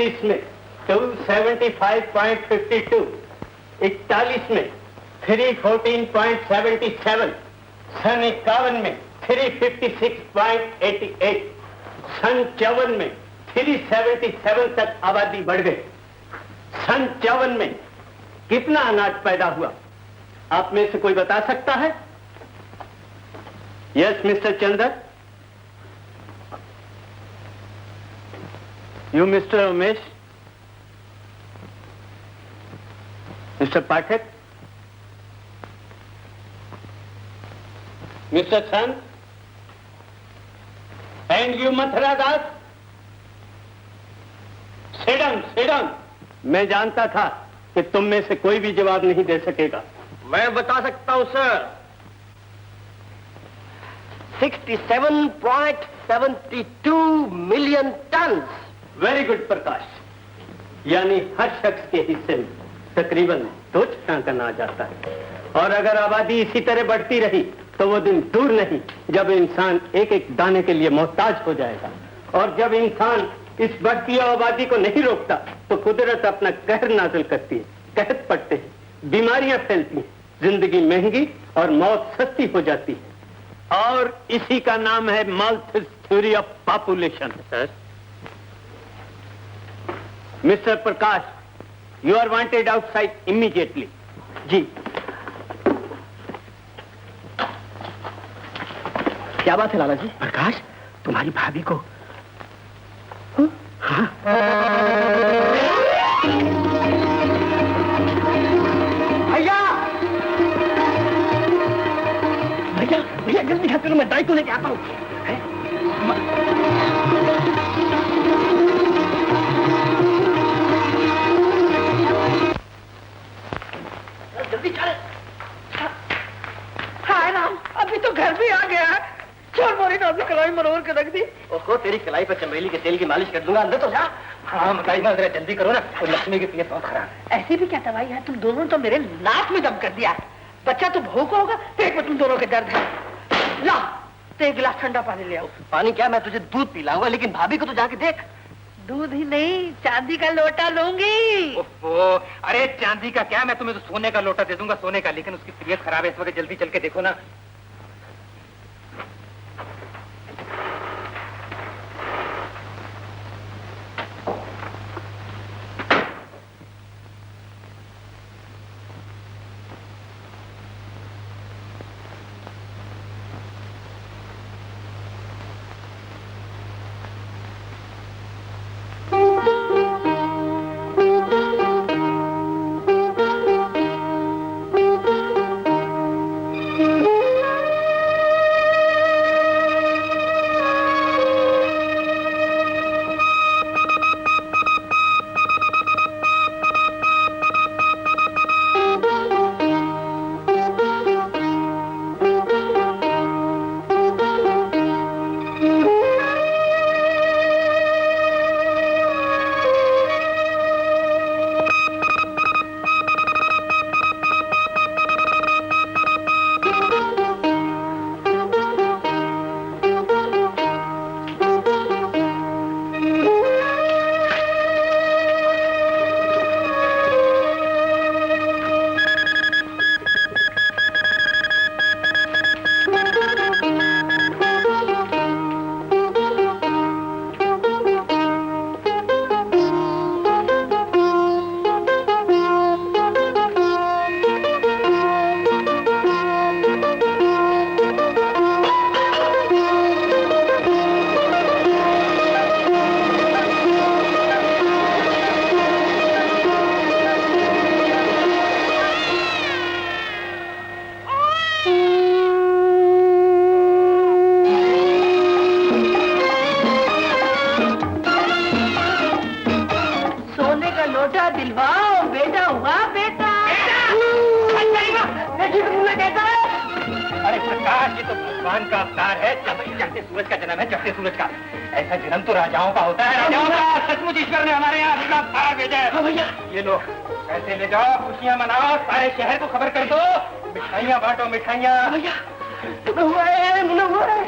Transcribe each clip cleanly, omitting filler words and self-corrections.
29 में 275.52, 41 में 314.77, सन 51 में 356.88, सन 54 में 377 तक आबादी बढ़ गई। सन 54 में कितना अनाज पैदा हुआ, आप में से कोई बता सकता है? Yes mister Chander, you mister Umesh, mister Pathak, mister Sun, and you Mathura Das, sit down. मैं जानता था कि तुम में से कोई भी जवाब नहीं दे सकेगा। मैं बता सकता हूं sir, 67.72 million ton. Very good Prakash, यानी हर शख्स के हिस्से में तकरीबन 2 टन अनाज आता है। और अगर आबादी इसी तरह बढ़ती रही तो वो दिन दूर नहीं जब इंसान एक एक दाने के लिए मोहताज हो जाएगा। और जब इंसान इस बढ़ती आबादी को नहीं रोकता तो कुदरत अपना कहर नाजिल करती है, कहत पड़ते हैं, बीमारियां फैलती हैं, जिंदगी महंगी और मौत सस्ती हो जाती है। और इसी का नाम है Malthus theory of population. Sir, mister Prakash, you are wanted outside immediately. जी। क्या बात है लाला जी? प्रकाश, तुम्हारी भाभी को। हाँ। भैया भैया भैया जल्दी हाथ करो, मैं दाई को लेके आता हूँ। जल्दी चले। हाय राम, अभी तो घर भी आ गया। चोर मोरी ने अपनी कलाई मरोड़ के रख दी। ओहो, तेरी कलाई पर चमेली के तेल की मालिश कर दूंगा, अंदर तो जा। हाँ मकाई ना, जरा जल्दी करो ना, और लक्ष्मी की तबीयत बहुत खराब है। ऐसी भी क्या दवाई है? तुम दोनों तो मेरे नाक में दम कर दिया। बच्चा तो भूखा होगा, पेट में तुम दोनों के दर्द है। ला, तो एक गिलास ठंडा पानी ले आओ। पानी क्या, मैं तुझे दूध पिलाऊंगा, लेकिन भाभी को तो जाके देख। दूध ही नहीं, चांदी का लोटा लूंगी। ओहो, अरे चांदी का क्या, मैं तुम्हें तो सोने का लोटा दे दूंगा, सोने का। लेकिन उसकी तबीयत खराब है इस वक्त, जल्दी चल के देखो ना। भगवान का अवतार है, चढ़ते सूरज का जन्म है, चढ़ते सूरज का। ऐसा जन्म तो राजाओं का होता है, राजाओं का। सचमुच ईश्वर ने हमारे यहाँ अपना अवतार भेजा है। हाँ भैया, ये लो पैसे ले जाओ, खुशियाँ मनाओ, सारे शहर को खबर कर दो, मिठाइयाँ बांटो, मिठाइयाँ। भैया मुना हुआ है, मुना हुआ है।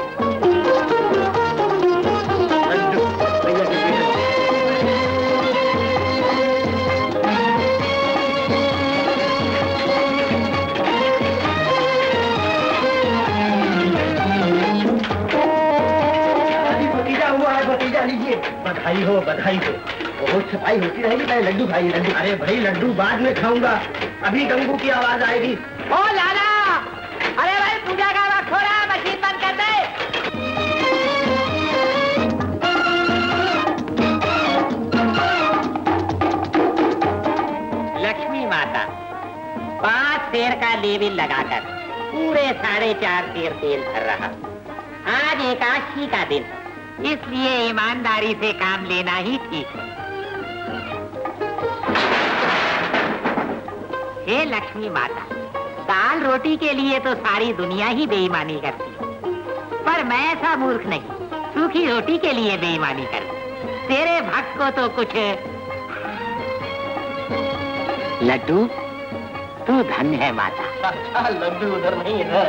बधाई हो बधाई हो। बहुत सफाई होती रहेगी, पहले लड्डू खाइए लड्डू। अरे भाई लड्डू बाद में खाऊंगा, अभी गंगू की आवाज आएगी। ओ लाला, अरे भाई पूजा का वक्त हो रहा है, मशीन बंद कर दे। लक्ष्मी माता 5 सेर का लेविल लगाकर पूरे 4.5 सेर तेल भर रहा। आज एकादशी का दिन, इसलिए ईमानदारी से काम लेना ही ठीक है। हे लक्ष्मी माता, दाल रोटी के लिए तो सारी दुनिया ही बेईमानी करती है, पर मैं ऐसा मूर्ख नहीं, सूखी रोटी के लिए बेईमानी करती। तेरे भक्त को तो कुछ। लड्डू, तू धन्य है माता। अच्छा लड्डू उधर नहीं है।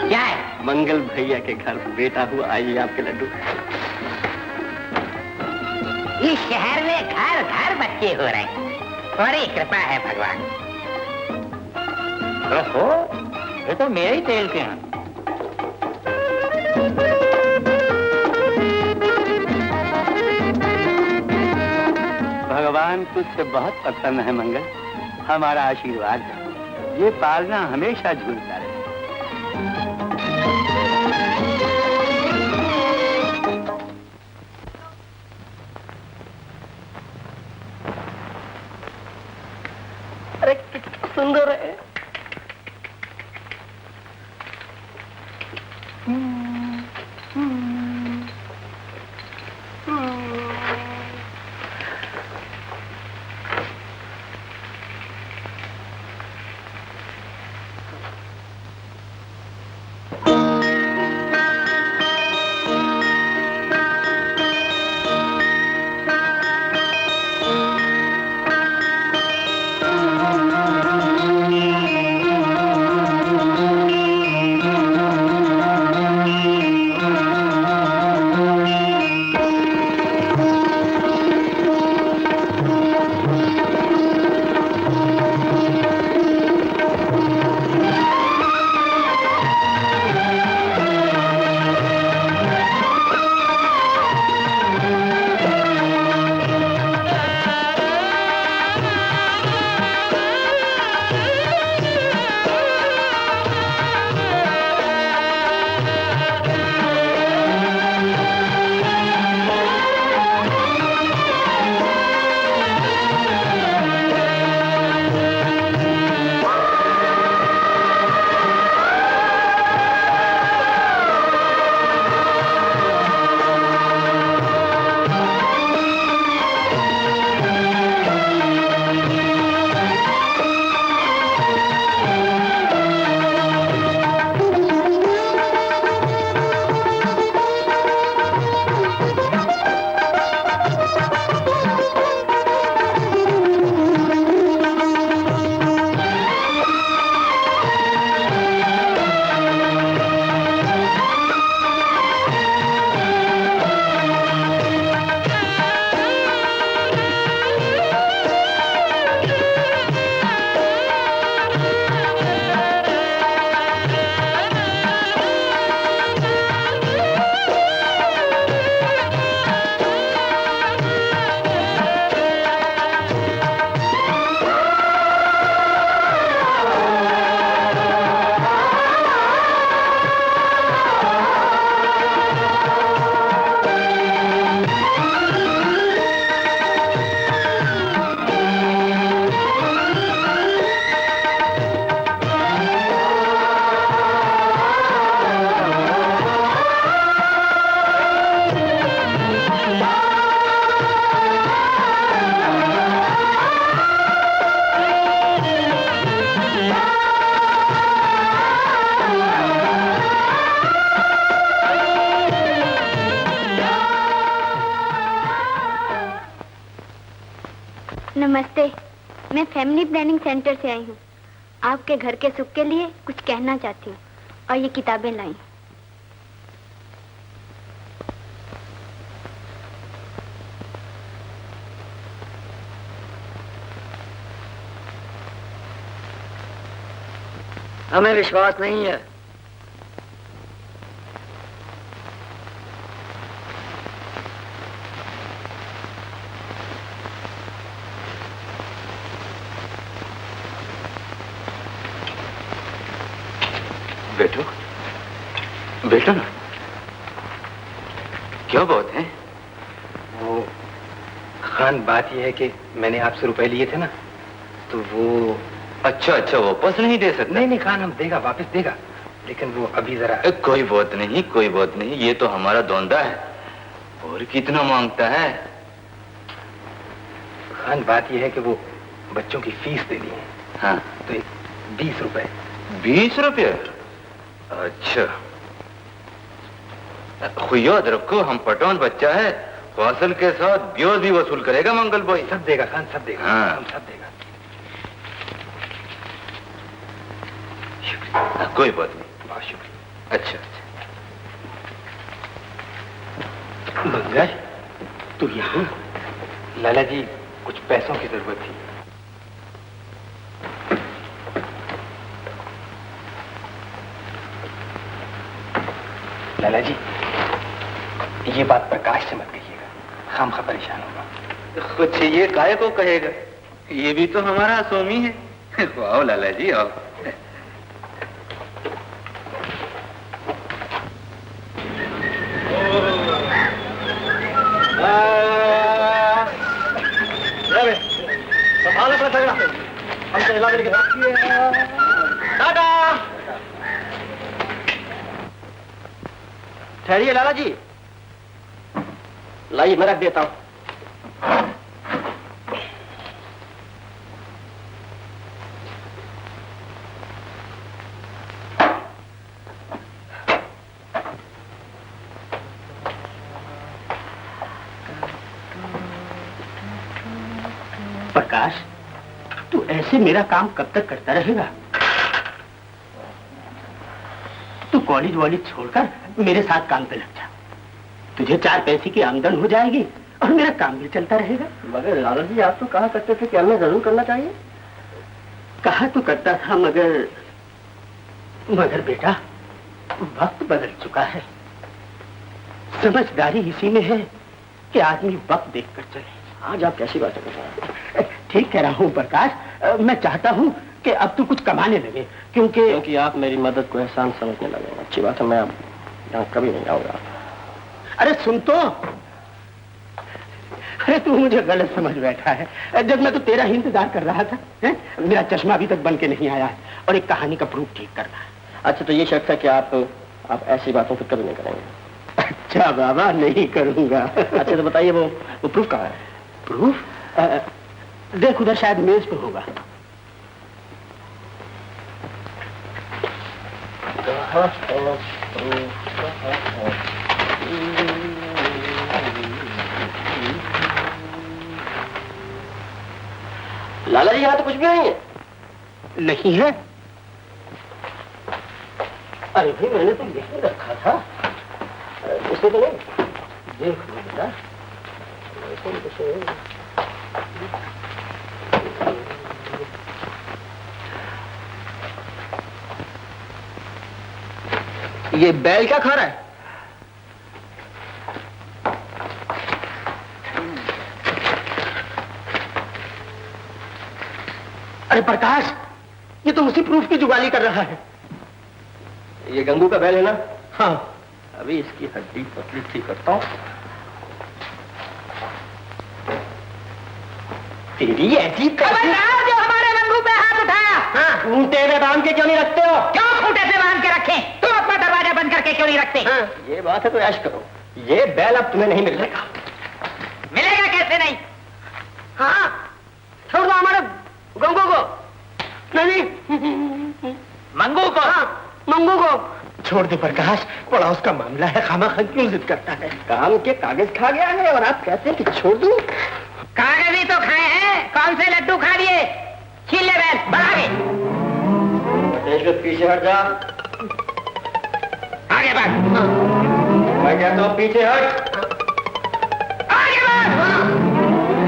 क्या है? मंगल भैया के घर बेटा हुआ, आइए आपके लड्डू। इस शहर में घर घर बच्चे हो रहे हैं, बड़ी कृपा है भगवान। ओहो, ये तो मेरे ही तेल के हैं। भगवान तुझसे बहुत प्रसन्न है मंगल, हमारा आशीर्वाद है, ये पालना हमेशा झूलता रहे। अरे कितना सुंदर है। नमस्ते, मैं फैमिली प्लानिंग सेंटर से आई हूँ। आपके घर के सुख के लिए कुछ कहना चाहती हूँ और ये किताबें लाई। हमें विश्वास नहीं है। बैठो बैठो ना। क्या बात है? वो खान, बात यह है कि मैंने आपसे रुपए लिए थे ना, तो वो अच्छा वापस नहीं दे सकते? नहीं खान, हम देगा, वापस देगा, लेकिन वो अभी जरा। कोई बात नहीं, ये तो हमारा धंधा है। और कितना मांगता है? खान, बात यह है कि वो बच्चों की फीस देनी है। हाँ, तो 20 रुपए। 20 रुपये? अच्छा, याद रखो, हम पठान बच्चा है, फासल के साथ ब्याज भी वसूल करेगा मंगल भाई। सब देगा खान, सब देगा। हाँ, हम सब देगा। शुक्रिया। कोई बात नहीं, बहुत शुक्रिया। अच्छा। मंगल, तू यहाँ? लाला जी, कुछ पैसों की जरूरत थी। लाला जी, ये बात प्रकाश से मत कहिएगा, खामखा परेशान होगा। कुछ ये काहे को कहेगा, ये भी तो हमारा स्वामी है। आओ लाला जी, आओ। ठहरिए लाला जी, लाइए मैं रख देता हूं। प्रकाश, तू ऐसे मेरा काम कब तक करता रहेगा? तू कॉलेज वॉलेज छोड़कर मेरे साथ काम पे लग जा। तुझे 4 पैसे की आमदन हो जाएगी और मेरा काम भी चलता रहेगा। मगर लाला जी, आप तो कहा करते थे कि हमें जरूर करना चाहिए। कहा तो करता था, मगर बेटा, वक्त बदल चुका है। समझदारी इसी में है कि आदमी वक्त देखकर चले। आज आप कैसी बातें कर रहे हैं? ठीक कह रहा हूँ प्रकाश, मैं चाहता हूँ कि अब तू कुछ कमाने लगे, क्योंकि आप मेरी मदद को एहसान समझने लगे। अच्छी बात है, मैं अब यहाँ कभी नहीं आऊंगा। अरे सुन तो, अरे तू मुझे गलत समझ बैठा है। जब मैं तो तेरा ही इंतजार कर रहा था, है? मेरा चश्मा अभी तक बन के नहीं आया है और एक कहानी का प्रूफ ठीक करना है। अच्छा, तो ये शर्त है कि आप ऐसी बातों को कभी नहीं करेंगे? अच्छा बाबा, नहीं करूंगा। अच्छा, तो बताइए वो प्रूफ कहाँ है? प्रूफ? देख उधर, शायद मेज पे होगा। लाला जी, यहाँ तो कुछ भी नहीं है। नहीं है? अरे भाई, मैंने तो यही रखा था, इससे तो नहीं। देख लो बेटा, ये बैल क्या खा रहा है? अरे प्रकाश, ये तो उसी प्रूफ की जुगाली कर रहा है। ये गंगू का बैल है ना? हाँ। अभी इसकी हड्डी पतली ठीक करता हूँ। तेरी ऐसी जो हमारे गंगू पे हाथ उठाया। हाँ, खूंटे में बांध के क्यों नहीं रखते हो? क्यों खूंटे से बांध के रखें? तुम अपना दरवाजा बंद करके क्यों नहीं रखते? हाँ, ये बात है तो ऐश करो, ये बैल अब तुम्हें नहीं मिलेगा। मिलेगा कैसे नहीं? हाँ, छोड़ दो हमारे गंगू को। नहीं, मंगू को? हाँ, मंगू को छोड़ दे प्रकाश, बड़ा उसका मामला है, खामखा क्यों जिद करता है? काम के कागज खा गया है और आप कहते हैं कि छोड़ दूं? कागज ही तो खाए हैं, कौन से लड्डू खा लिए? छीन ले बैल, बढ़ा आगे। पीछे हट जा। आगे बढ़। मैं कहता हूँ पीछे हट। आगे बढ़।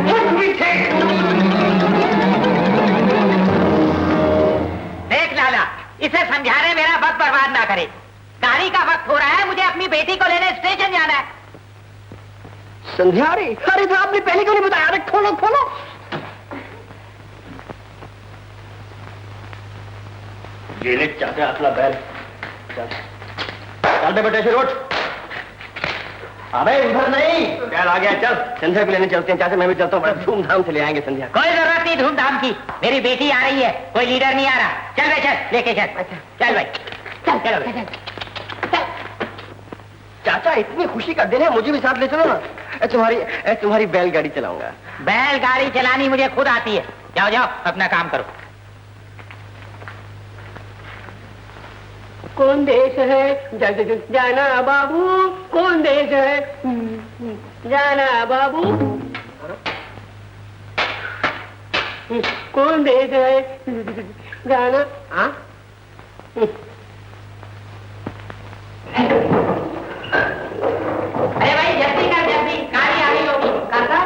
हट पीछे। देख लाला, इसे समझा बर्बाद ना करे। गाड़ी का वक्त हो रहा है, मुझे अपनी बेटी को लेने स्टेशन जाना है। संध्या रे, अरे तो आपने पहले क्यों नहीं बताया? अरे खोलो खोलो। ये ले चाहते अपना बैल। चल बे बेटे, फिर उठ। अबे उधर नहीं, बैल आ गया। चल संध्या को लेने चलते हैं। चाचा मैं भी चलता हूँ, बड़ा धूमधाम से ले आएंगे संध्या। कोई जरूरत नहीं धूमधाम की, मेरी बेटी आ रही है, कोई लीडर नहीं आ रहा। चल भाई चल, लेके चल। चल भाई चल, चलो चाचा इतनी खुशी का दिन है, मुझे भी साथ ले चलो ना। तुम्हारी बैलगाड़ी चलाऊंगा। बैलगाड़ी चलानी मुझे खुद आती है। जाओ जाओ अपना काम करो। कौन देश है जाना बाबू, कौन देश है जाना बाबू, कौन देश है जाना। हाँ अरे भाई जल्दी कर, जल्दी गाड़ी आ गई होगी। काका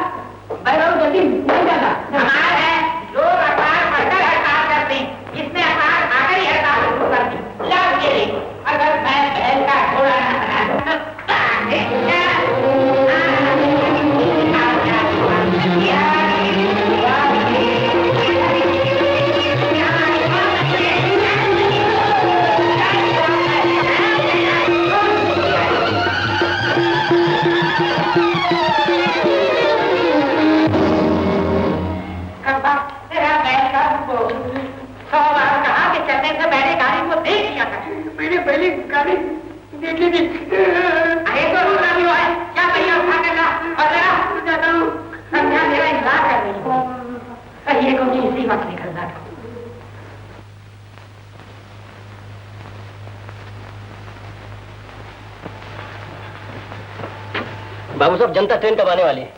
भाई जल्दी नहीं जाता। हमार है लोग अखबार पढ़कर हड़ताल करते हैं, इसने अखबार आकर ही हड़ताल शुरू कर दी। लाओ ये ले, अगर मैं बैल का घोड़ा गाड़ी देखी थी। अरे तो रोना भी हुआ है क्या? भैया उठा कर ला और जरा जाता हूँ। संध्या मेरा इंतजार कर रही है, ये को इसी वक्त निकलना था। बाबू साहब जनता ट्रेन कब आने वाली है?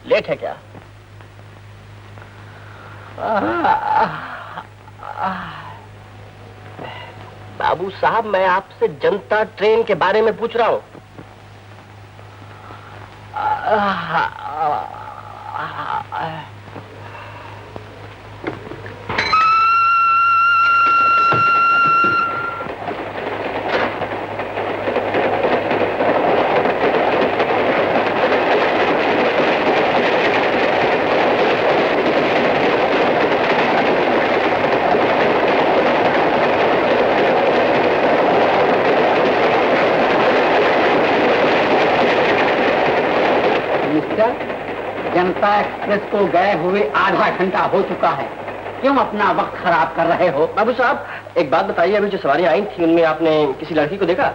लेट है क्या? बाबू साहब मैं आपसे जनता ट्रेन के बारे में पूछ रहा हूं। जनता एक्सप्रेस को गए हुए आधा घंटा हो चुका है, क्यों अपना वक्त खराब कर रहे हो? बाबू साहब एक बात बताइए, अभी जो सवारी आई थी उनमें आपने किसी लड़की को देखा?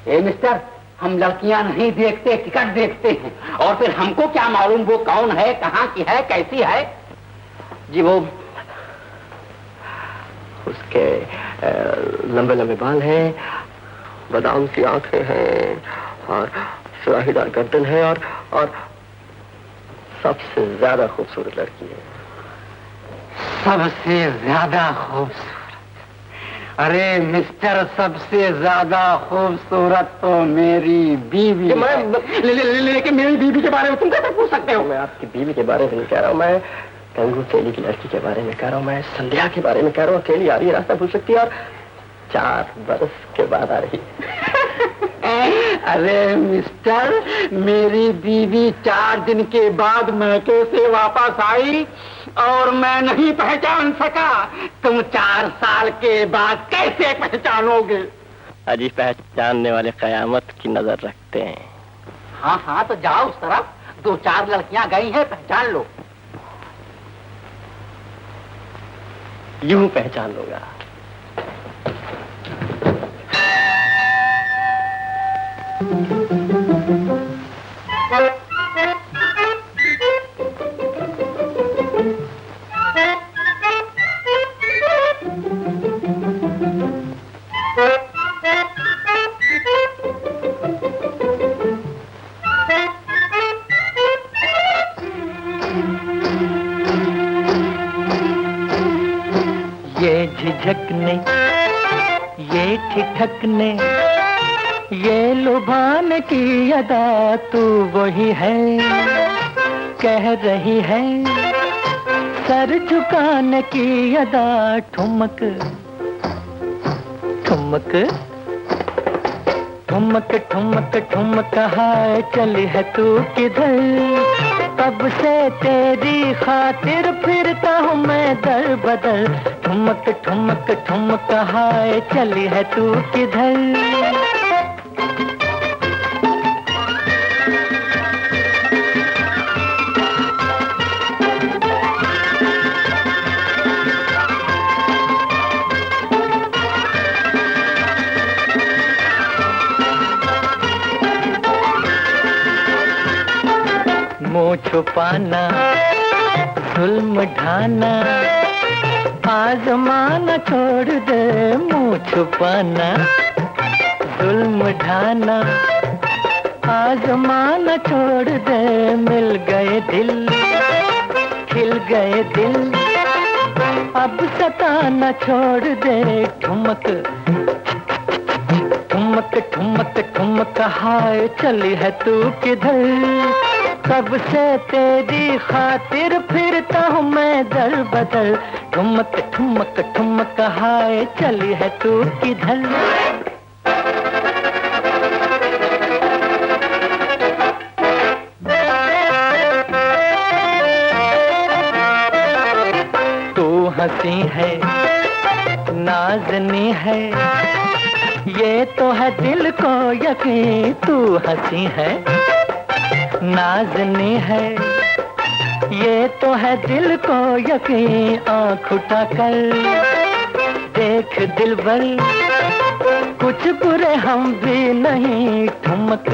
ए मिस्टर, हम लड़कियां नहीं देखते, टिकट देखते हैं। और फिर हमको क्या मालूम वो कौन है, कहाँ की है, कैसी है? जी वो उसके लंबे लंबे बाल हैं, बादाम सी आंखें हैं और सुराहीदार गर्दन है और सबसे ज्यादा खूबसूरत लड़की है। सबसे ज्यादा खूबसूरत? अरे मिस्टर, सबसे ज्यादा खूबसूरत तो मेरी बीवी है। लेकिन मेरी बीवी के बारे में तुम कैसे पूछ सकते हो? मैं आपकी बीवी के बारे में नहीं कह रहा हूँ, मैं गंगू तेली की लड़की के बारे में कह रहा हूँ, मैं संध्या के बारे में कह रहा हूँ। अकेली आ रही है, रास्ता भूल सकती है और 4 बरस के बाद आ रही। अरे मिस्टर, मेरी बीवी 4 दिन के बाद मैके से वापस आई और मैं नहीं पहचान सका। तुम 4 साल के बाद कैसे पहचानोगे? अजी पहचानने वाले कयामत की नजर रखते हैं। हाँ हाँ तो जाओ उस तरफ, 2-4 लड़कियां गई हैं, पहचान लो। यूं पहचान लूंगा। ये झिझकने, ये ठिठकने, ये लुभाने की अदा तू वही है, कह रही है सर झुकाने की अदा, ठुमक ठुमक ठुमक ठुमक ठुमक हाय चली है तू किधर, तब से तेरी खातिर फिरता हूँ मैं दर बदर, ठुमक ठुमक ठुमक हाय चली है तू किधर। मुँह छुपाना, जुल्म ढाना, आजमाना छोड़ दे, मुँह छुपाना, जुल्म ढाना, आजमाना छोड़ दे, मिल गए दिल, खिल गए दिल, अब सताना छोड़ दे, ठुमक ठुमक ठुमक ठुमक हाय चली है तू किधर, कब से तेरी खातिर फिरता हूँ मैं दर बदर, ठुमक ठुमक ठुमक हाय चली है तू किधर। तू हंसी है, नाज़नी है, ये तो है दिल को यकीन, तू हंसी है, नाज़नी है, ये तो है दिल को यकीन, आँख उठा कर देख दिलबर, कुछ बुरे हम भी नहीं, ठुमक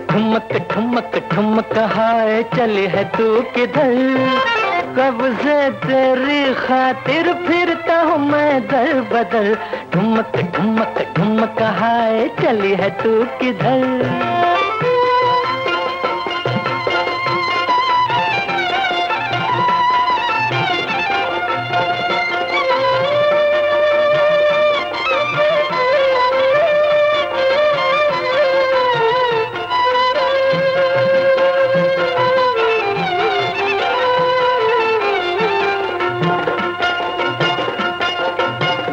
ठुमक ठुमक ठुमक हाय चली है तू किधर, कब से तेरी खातिर फिरता हूँ मैं दर बदर, ठुमक ठुमक ठुमक हाय चली है तू किधर।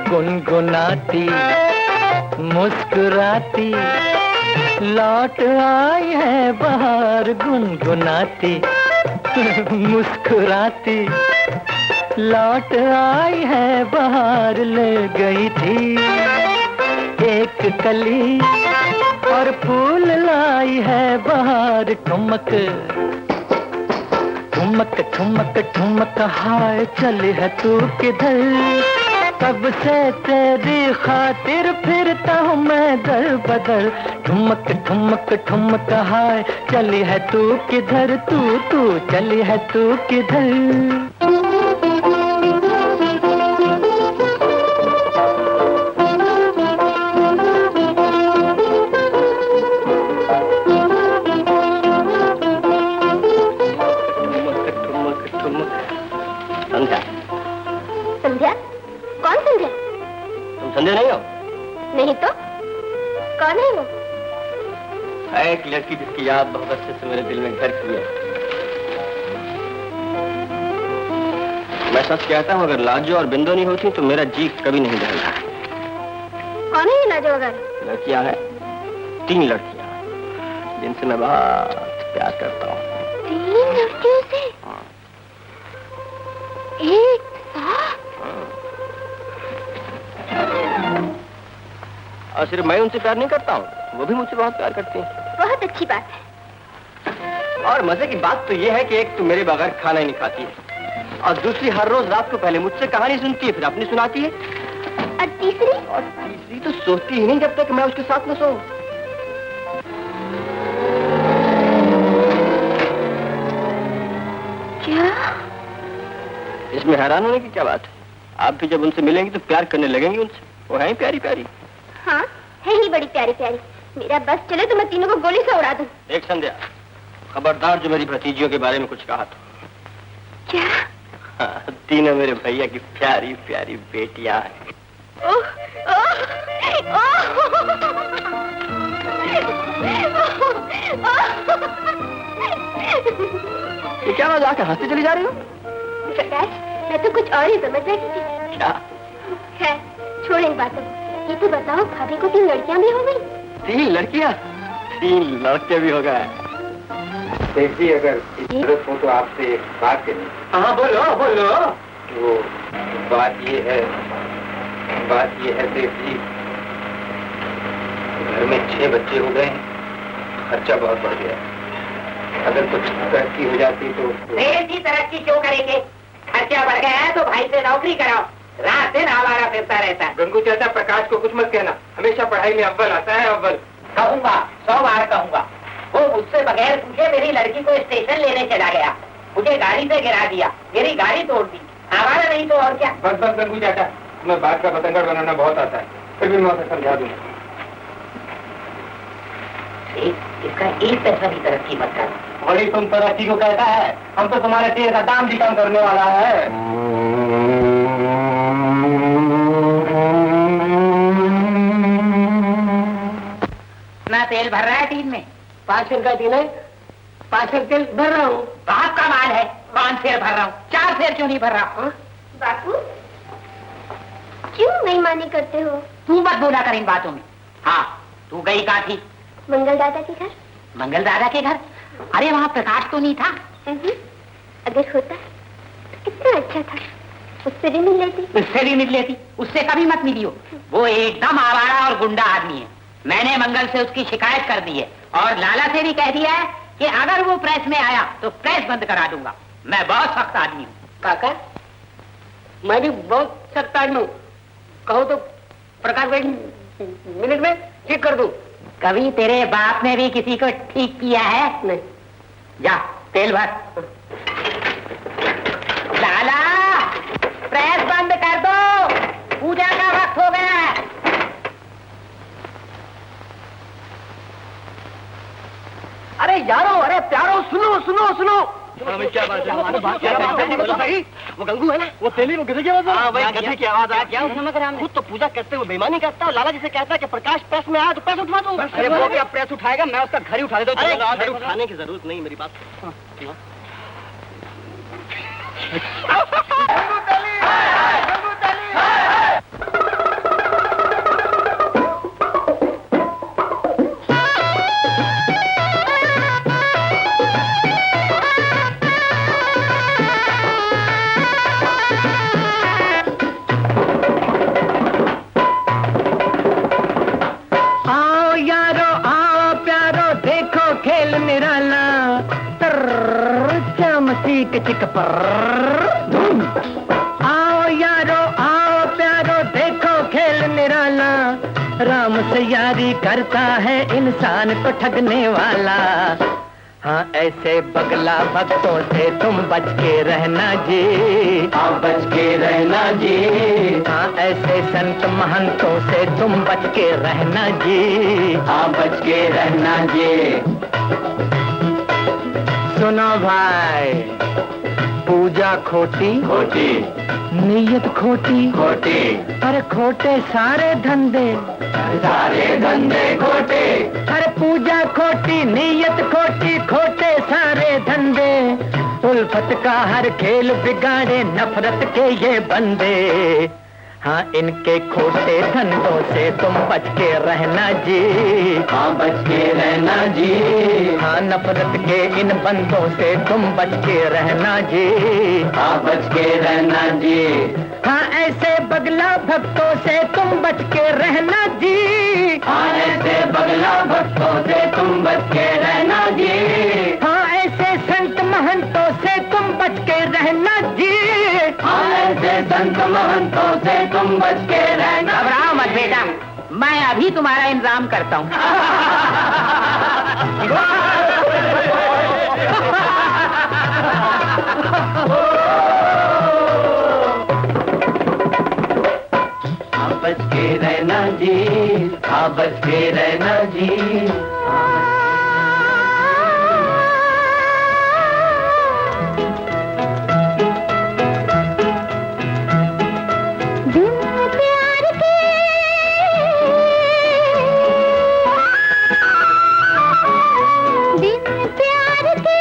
गुनगुनाती मुस्कुराती लौट आई है बाहर, गुनगुनाती मुस्कुराती लौट आई है बाहर, ले गई थी एक कली और फूल लाई है बाहर, ठुमक ठुमक ठुमक ठुमक हाय चली है तू किधर, कब से तेरी खातिर फिरता हूँ मैं दर बदर, ठुमक ठुमक ठुमक हाय चली है तू किधर, तू चली है तू किधर। संध्या, संध्या? कौन संध्या? तुम संध्या नहीं हो? नहीं तो कौन है वो? एक लड़की जिसकी याद बहुत अच्छे से मेरे दिल में घर की है। मैं सच कहता हूँ, अगर लाजो और बिंदु नहीं होती तो मेरा जी कभी नहीं बदलता। कौन है ये लाजो वगैरह? लड़कियां हैं, 3 लड़कियां जिनसे मैं बहुत प्यार करता हूँ। 3 लड़कियों से? एक साथ? और सिर्फ मैं उनसे प्यार नहीं करता हूँ, वो भी मुझसे बहुत प्यार करती हैं। बहुत अच्छी बात है। और मजे की बात तो ये है कि एक तो मेरे बगैर खाना ही नहीं खाती है, और दूसरी हर रोज रात को पहले मुझसे कहानी सुनती है, फिर अपनी सुनाती है। और तीसरी? और तीसरी तो सोती ही नहीं जब तक मैं उसके साथ न सोऊं। क्या? इसमें हैरान होने की क्या बात है? आप भी जब उनसे मिलेंगी तो प्यार करने लगेंगी उनसे। वो है ही प्यारी प्यारी। हाँ, है ही बड़ी प्यारी प्यारी। मेरा बस चले तो मैं तीनों को गोली से उड़ा दूं। एक संध्या, खबरदार जो मेरी भतीजियों के बारे में कुछ कहा तो। क्या? हाँ, तीनों मेरे भैया की प्यारी प्यारी बेटियां हैं। ओह, ये क्या बात, आके हंसते चली जा रही हो? प्रकाश, मैं तो कुछ और ही समझ रही थी। क्या? है, छोड़ इन बातों। ये तो बताओ, भाभी को 3 लड़कियां भी हो गई? 3 लड़कियां? 3 लड़के भी हो गए। देखिए, अगर जरूरत हो तो आपसे बात करनी। हाँ बोलो बोलो। वो बात ये है देव जी, घर में 6 बच्चे हो गए हैं, खर्चा बहुत बढ़ गया। अगर कुछ तरक्की हो जाती तो। जी तरक्की क्यों करेंगे? खर्चा बढ़ गया है तो भाई से नौकरी कराओ, रात दिन आवारा फिरता रहता है। गंगू चाचा, प्रकाश को कुछ मत कहना, हमेशा पढ़ाई में अव्वल आता है, अव्वल। कहूंगा, 100 बार कहूंगा। वो मुझसे बगैर पूछे मेरी लड़की को स्टेशन लेने चला गया, मुझे गाड़ी से गिरा दिया, मेरी गाड़ी तोड़ दी। आवारा नहीं तो और क्या। बस बस गंगू चाचा, तुम्हें बात का बतंगड़ बनाना बहुत आता है, फिर भी मैं उसे समझा दूंगा। इसका 1 पैसा भी तरक्की मत कर। बड़ी तुम तरक्की को कहता है, हम तो तुम्हारे तेल का दाम भी कम करने वाला है। ना तेल भर रहा है टीन में? 5 सेर का टीन है, 5 सेर तेल भर रहा हूँ। बाप का माल है, 5 सेर भर रहा हूँ, 4 सेर क्यों नहीं भर रहा? बापू, क्यों नहीं मानी करते हो? तू मत बोला कर इन बातों में। हाँ, तू गई कहाँ थी? मंगल दादा के घर। मंगल दादा के घर? अरे वहाँ प्रकाश तो नहीं था? अगर होता तो कितना अच्छा था, उससे भी मिल लेती। उससे भी मिल लेती, उससे कभी मत मिली हो। वो एकदम आवारा और गुंडा आदमी है। मैंने मंगल से उसकी शिकायत कर दी है और लाला से भी कह दिया है कि अगर वो प्रेस में आया तो प्रेस बंद करा दूंगा। मैं बहुत सख्त आदमी हूँ। काका, मैं भी बहुत सख्त आदमी हूँ। कहो तो प्रकाश भाई मिनट में ठीक कर दूं। कभी तेरे बाप ने भी किसी को ठीक किया है? नहीं। जा तेल भर। लाला, प्रेस बंद कर दो, पूजा का वक्त हो गया है। अरे यारो, अरे प्यारो, सुनो सुनो सुनो। क्या बात है? वो गंगू है ना, वो तेली, वो गधे की आवाज। हाँ भाई, गधे की आवाज आ क्या? खुद तो पूजा करते हुए बेईमानी करता है। लाला जी से कहता है कि प्रकाश प्रेस में आया तो प्रेस उठवा दो। अरे वो क्या प्रेस उठाएगा, मैं उसका घर ही उठा देता हूँ। अरे घर उठाने की जरूरत नहीं, मेरी बात। चिक पर आओ यारो, आओ प्यारो, देखो खेल निराला। राम से यारी करता है इंसान को ठगने वाला। हाँ, ऐसे बगला भक्तों से तुम बच के रहना जी। हाँ, बच के रहना जी। हाँ, ऐसे संत महंतों से तुम बच के रहना जी। हाँ, बच के रहना जी। सुनो भाई, पूजा खोटी खोटी, नीयत खोटी खोटी, अरे खोटे सारे धंधे, सारे धंधे खोटे। अरे पूजा खोटी, नीयत खोटी, खोटे सारे धंधे। उल्फत का हर खेल बिगाड़े नफरत के ये बंदे। हाँ, इनके खोटे धंधों से तुम बच के रहना जी। हाँ, बच के रहना जी। हाँ, नफरत के इन बंदों से तुम बच के रहना जी। हाँ, बच के रहना जी। हाँ, ऐसे बगला भक्तों से तुम बच के रहना जी। हाँ, ऐसे बगला भक्तों से तुम बच के रहना जी। हाँ, ऐसे संत महंतों से तुम बच के रहना जी। हाँ, ऐसे संत महंतों से तुम बच के रहना। घबराओ मत बेटा, मैं अभी तुम्हारा इंतजाम करता हूँ। हाँ, बच के रहना जी। हाँ, बच के रहना जी। दिन प्यार के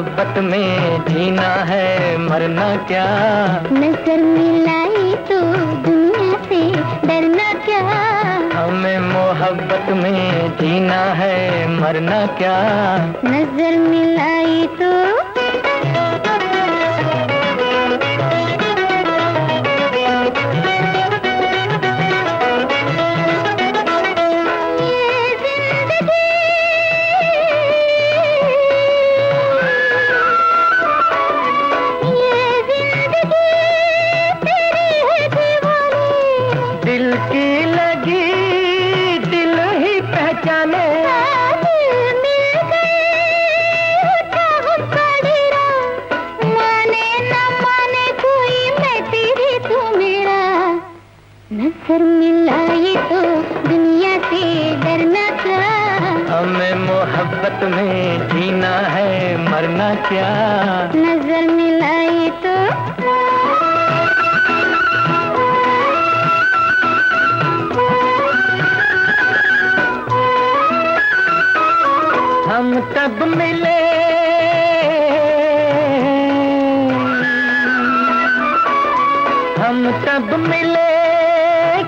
मोहब्बत में जीना है मरना क्या। नजर मिलाई तो दुनिया से डरना क्या। हमें मोहब्बत में जीना है मरना क्या। नजर मिलाई तो नजर मिलाई तो दुनिया से डरना क्या। हमें मोहब्बत में जीना है मरना क्या। नजर मिलाई तो हम तब मिले हम तब मिले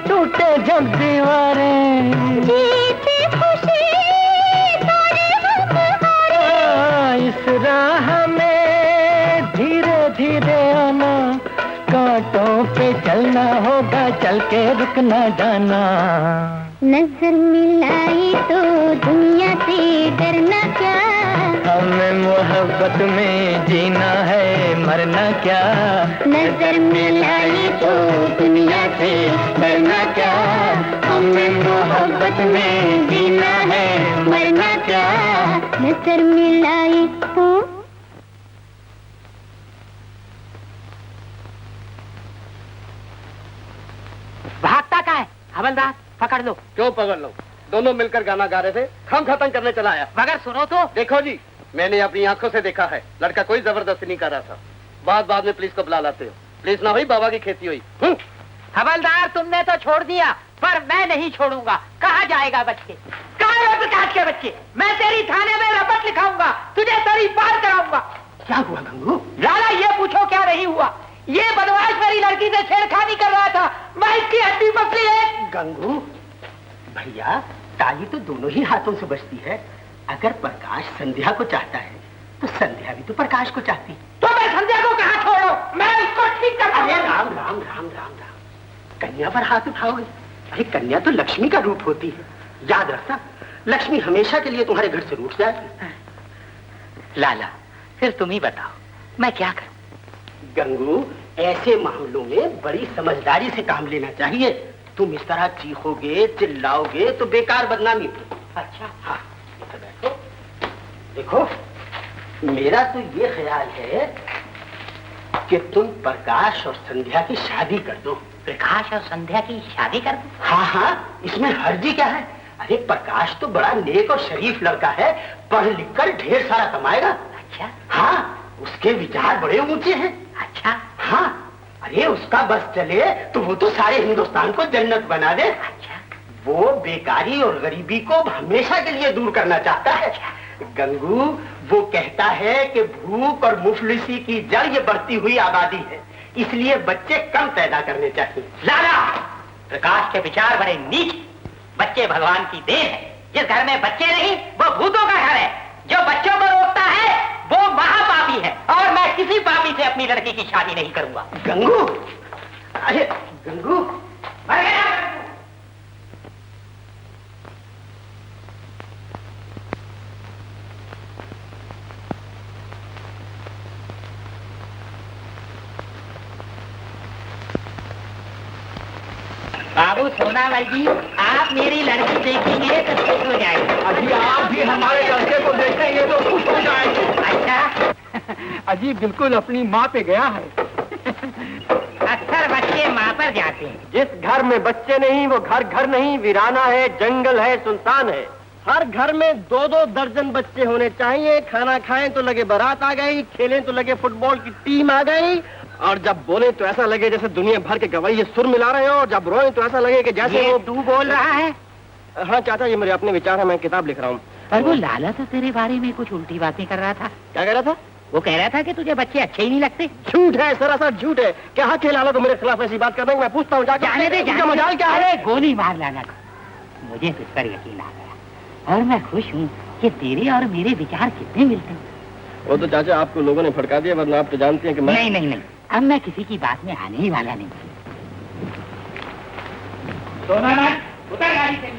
टूटे जब दीवारें। जीती खुशी तोड़े हम हारे। इस राह में धीरे धीरे आना, कांटों पे चलना होगा, चल के रुक ना जाना। नजर मिलाई तो दुनिया से डरना क्या। हमें मोहब्बत में जीना है मरना क्या। नजर मिलाई तो दुनिया से डरना क्या। हमें मोहब्बत में जीना है मरना क्या। नजर मिलाई तो भागता का है हवलदार, पकड़ लो। क्यों पकड़ लो? दोनों मिलकर गाना गा रहे थे, हम खत्म करने चला आया। मगर सुनो तो। देखो जी, मैंने अपनी आंखों से देखा है, लड़का कोई जबरदस्ती नहीं कर रहा था। बाद में पुलिस को बुला लाते हो। पुलिस ना हुई, बाबा की खेती हुई। हवलदार तुमने तो छोड़ दिया, पर मैं नहीं छोड़ूंगा। कहाँ जाएगा बच्चे? कहाँ है प्रकाश के बच्चे? मैं तेरी थाने में रपट लिखाऊंगा, तुझे सरी पार कराऊंगा। क्या हुआ गंगू? लाला ये पूछो क्या नहीं हुआ। ये बदमाश मेरी लड़की से छेड़खानी कर रहा था, मैं इसकी हड्डी पसली है। गंगू भैया, ताली तो दोनों ही हाथों से बजती है। अगर प्रकाश संध्या को चाहता है तो संध्या भी तो प्रकाश को चाहती। तो मैं संध्या को कहाँ छोड़ो, मैं उसको ठीक कर। अरे राम राम राम राम राम, कन्या पर हाथ उठाओगे? अरे कन्या तो लक्ष्मी का रूप होती है, याद रखना। लक्ष्मी हमेशा के लिए तुम्हारे घर से रूठ जाएगी। लाला फिर तुम ही बताओ, मैं क्या करूं? गंगू, ऐसे मामलों में बड़ी समझदारी से काम लेना चाहिए। तुम इस तरह चीखोगे चिल्लाओगे तो बेकार बदनामी होगी। अच्छा हाँ, इधर बैठो। देखो, मेरा तो ये ख्याल है कि तुम प्रकाश और संध्या की शादी कर दो। प्रकाश और संध्या की शादी कर दूं? हाँ हाँ, इसमें हर्जी क्या है? अरे प्रकाश तो बड़ा नेक और शरीफ लड़का है, पढ़ लिख कर ढेर सारा कमाएगा। अच्छा हाँ, उसके विचार बड़े ऊंचे हैं। अच्छा हाँ, अरे उसका बस चले तो वो तो सारे हिंदुस्तान को जन्नत बना दे। अच्छा। वो बेकारी और गरीबी को हमेशा के लिए दूर करना चाहता है। गंगू, वो कहता है कि भूख और मुफलिसी की जड़ ये बढ़ती हुई आबादी है, इसलिए बच्चे कम पैदा करने चाहिए। लाला, प्रकाश के विचार बड़े नीच। बच्चे भगवान की देन है। जिस घर में बच्चे नहीं वो भूतों का घर है। जो बच्चों को रोकता है वो महापापी है, और मैं किसी पापी से अपनी लड़की की शादी नहीं करूंगा। गंगू, अरे गंगू, मर गया। बाबू सोनावल जी, आप मेरी लड़की देखेंगे तो खुश हो जाएंगे। अजी आप भी हमारे लड़के को देखेंगे तो खुश हो जाएंगे। अच्छा, अजी बिल्कुल अपनी माँ पे गया है। अक्सर बच्चे माँ पर जाते हैं। जिस घर में बच्चे नहीं वो घर नहीं, वीराना है, जंगल है, सुनसान है। हर घर में 2-2 दर्जन बच्चे होने चाहिए। खाना खाएं तो लगे बारात आ गई, खेलें तो लगे फुटबॉल की टीम आ गई, और जब बोले तो ऐसा लगे जैसे दुनिया भर के गवैये सुर मिला रहे हो, और जब रोए तो ऐसा लगे कि जैसे ये वो। तू बोल रहा है? हाँ चाचा, ये मेरे अपने विचार है, मैं किताब लिख रहा हूँ। और वो लाला तो तेरे बारे में कुछ उल्टी बातें कर रहा था। क्या कह रहा था? वो कह रहा था कि तुझे बच्चे अच्छे ही नहीं लगते। झूठ है, सरासर झूठ है। क्या हक है लाला तो मेरे खिलाफ ऐसी बात करने? मैं पूछता हूँ जाके। जाने दे, क्या मजाल क्या है? अरे गोली मार लाना को। मुझे तुझ पर यकीन आ गया और मैं खुश हूँ कि तेरे और मेरे विचार कितने मिलते हैं। वो तो चाचा आपको लोगों ने भड़का दिया, वरना आप तो जानती हैं कि मैं... नहीं, अब मैं किसी की बात में आने ही वाला नहीं। उतर गाड़ी से।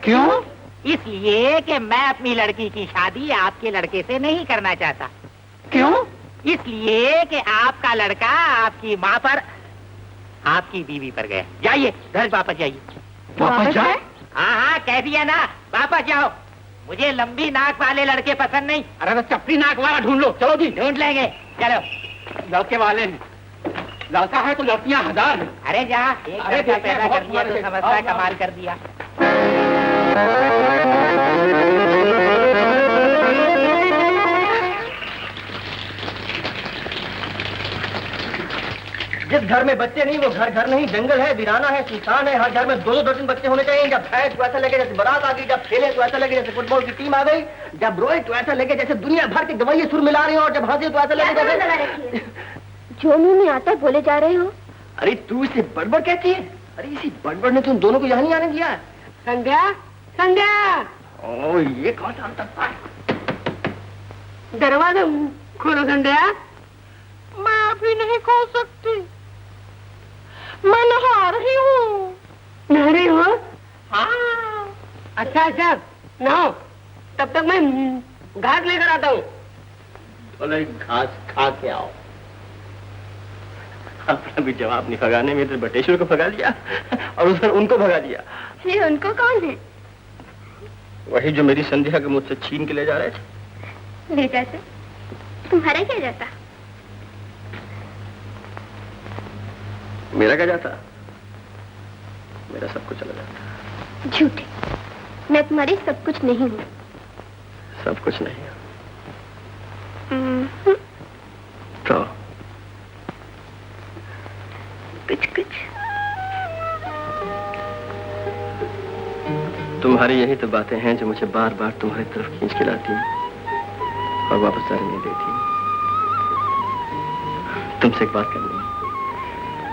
क्यों? इसलिए कि मैं अपनी लड़की की शादी आपके लड़के से नहीं करना चाहता। क्यों? इसलिए कि आपका लड़का आपकी माँ पर, आपकी बीवी पर गया। जाइए घर वापस जाइए। वापस जाए? हाँ, कह दिया ना, वापस जाओ। मुझे लंबी नाक वाले लड़के पसंद नहीं। अरे तो चपटी नाक वाला ढूंढ लो। चलो जी, ढूंढ लेंगे, चलो। लड़के वाले हैं, लड़का है तो लड़कियां हजार हैं। अरे जा, एक लड़का पैदा कर दिया तो समझता है कमाल कर दिया। जिस घर में बच्चे नहीं वो घर नहीं, जंगल है, वीराना है, सुनसान है। हर घर में दो तीन बच्चे होने चाहिए। जब खाए तो ऐसा लगे जैसे बारात आ गई, जब खेले तो ऐसा लगे जैसे फुटबॉल की टीम आ गई, जब रोए तो ऐसा लगे जैसे दुनिया भर के गवैये सुर मिला रही हो, और जब हंसे तो ऐसा लगे जैसे... जो मुंह में आता है बोले जा रहे हो। अरे तू इसे बड़बड़ कहती है? अरे इसी बड़बड़ ने तुम दोनों को यहाँ नहीं आने दिया। संध्या, संध्या, ओ ये कौन सा अंतर है? दरवाजा खोलो संध्या। मैं अभी नहीं खोल सकती, मैं नहा रही हूँ। नहा रही हो? हाँ। अच्छा, नहाओ, तब तक मैं घास लेकर आता हूँ। बोले घास खा के आओ। आपने भी जवाब नहीं भगाने में तो बटेश्वर को भगा लिया और उधर उनको भगा दिया। ये उनको कौन है? वही जो मेरी संध्या के मुझसे छीन के ले जा रहे थे। ले जाते? तुम्हारा क्या जाता? मेरा क्या जाता? मेरा सब कुछ चला जाता। झूठे, मैं तुम्हारी सब कुछ नहीं हूँ। सब कुछ नहीं है तो कुछ। तुम्हारी यही तो बातें हैं जो मुझे बार बार तुम्हारी तरफ खींच के लाती और वापस जाने नहीं देती। तुमसे एक बात करनी है।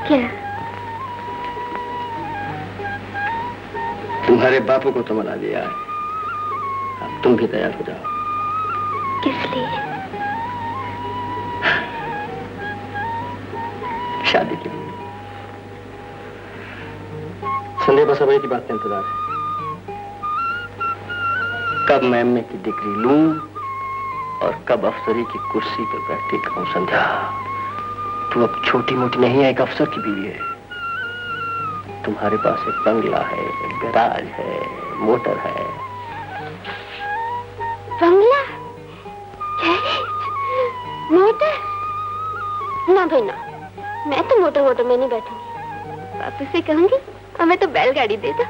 क्या? तुम्हारे बापू को तो मना दिया है, अब तुम भी तैयार हो जाओ। किस लिए? शादी के लिए। संध्या बस अब एक ही बात का इंतजार है, कब मैं एमए की डिग्री लूं और कब अफसरी की कुर्सी पर बैठी कहूं संध्या तू अब छोटी मोटी नहीं है, एक अफसर की बीवी है। तुम्हारे पास एक बंगला है, एक गैराज है, मोटर है। बंगला, मोटर? ना भाई ना, मैं तो मोटर में नहीं बैठूंगी। पापा से कहूंगी और मैं तो बैलगाड़ी दे दो।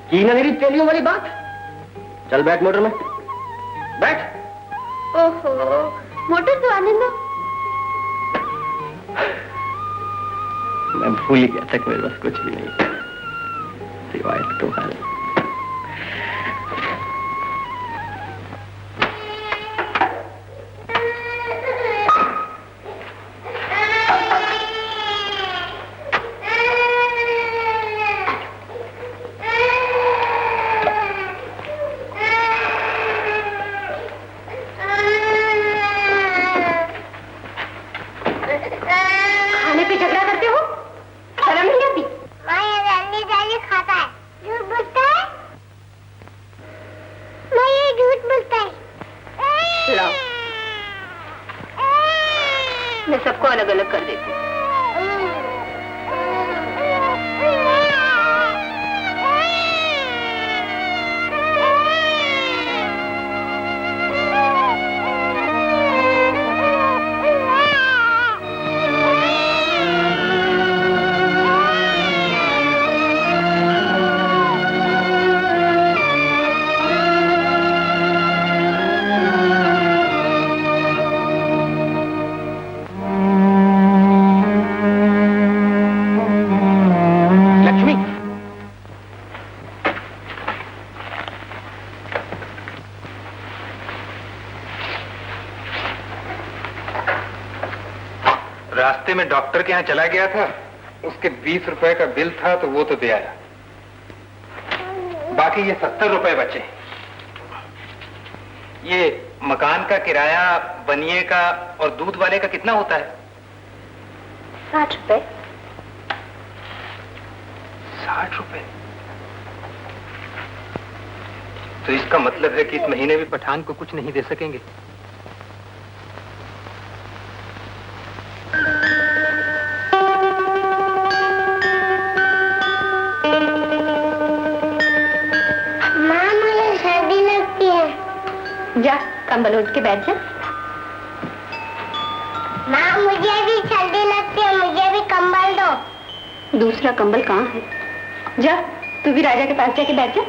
की ना मेरी तेलियों वाली बात। चल बैठ मोटर में, बैठ। ओहो, मोटर तो आने दो। मैं भूल ही गया था कि मेरे पास कुछ भी नहीं सिवाय तुम्हारे। मैं सबको अलग अलग कर देती हूँ। रास्ते में डॉक्टर के यहाँ चला गया था, उसके 20 रुपए का बिल था तो वो तो दे आया। बाकी ये 70 रुपए बचे। ये मकान का किराया, बनिए का और दूध वाले का कितना होता है? 60 रुपए। 60 रुपए? तो इसका मतलब है कि इस महीने भी पठान को कुछ नहीं दे सकेंगे। माँ, मुझे सर्दी लगती है। जा कंबल उठ के बैठ जा। माँ, मुझे भी सर्दी लगती है, मुझे भी कंबल दो। दूसरा कंबल कहाँ है? जा तू भी राजा के पास जाके बैठ जा।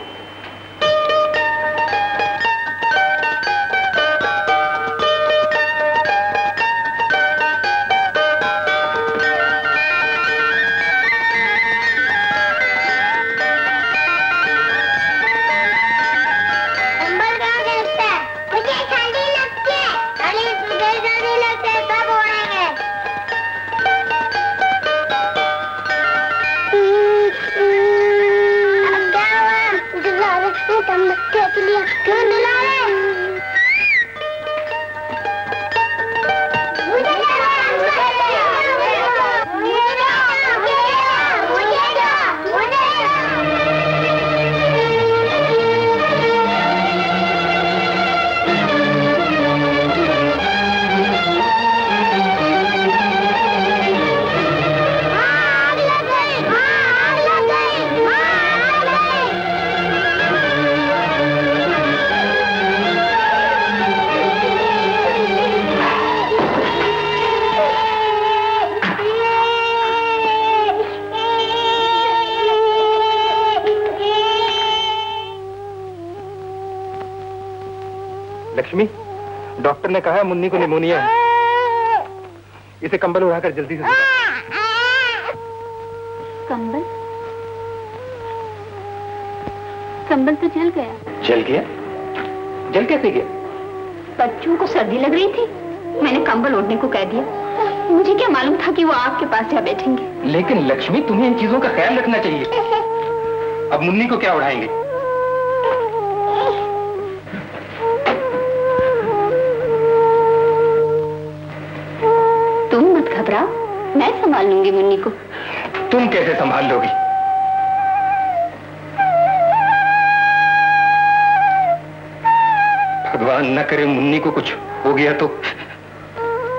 लक्ष्मी, डॉक्टर ने कहा है मुन्नी को निमोनिया है। इसे कंबल उड़ाकर जल्दी से कंबल? कंबल तो जल गया। जल गया? जल कैसे गया? बच्चों को सर्दी लग रही थी, मैंने कंबल ओढ़ने को कह दिया। मुझे क्या मालूम था कि वो आपके पास जा बैठेंगे। लेकिन लक्ष्मी, तुम्हें इन चीजों का ख्याल रखना चाहिए। अब मुन्नी को क्या उड़ाएंगे? तुम मत घबराओ, मैं संभाल लूंगी मुन्नी को। तुम कैसे संभाल लोगी? भगवान न करे मुन्नी को कुछ हो गया तो।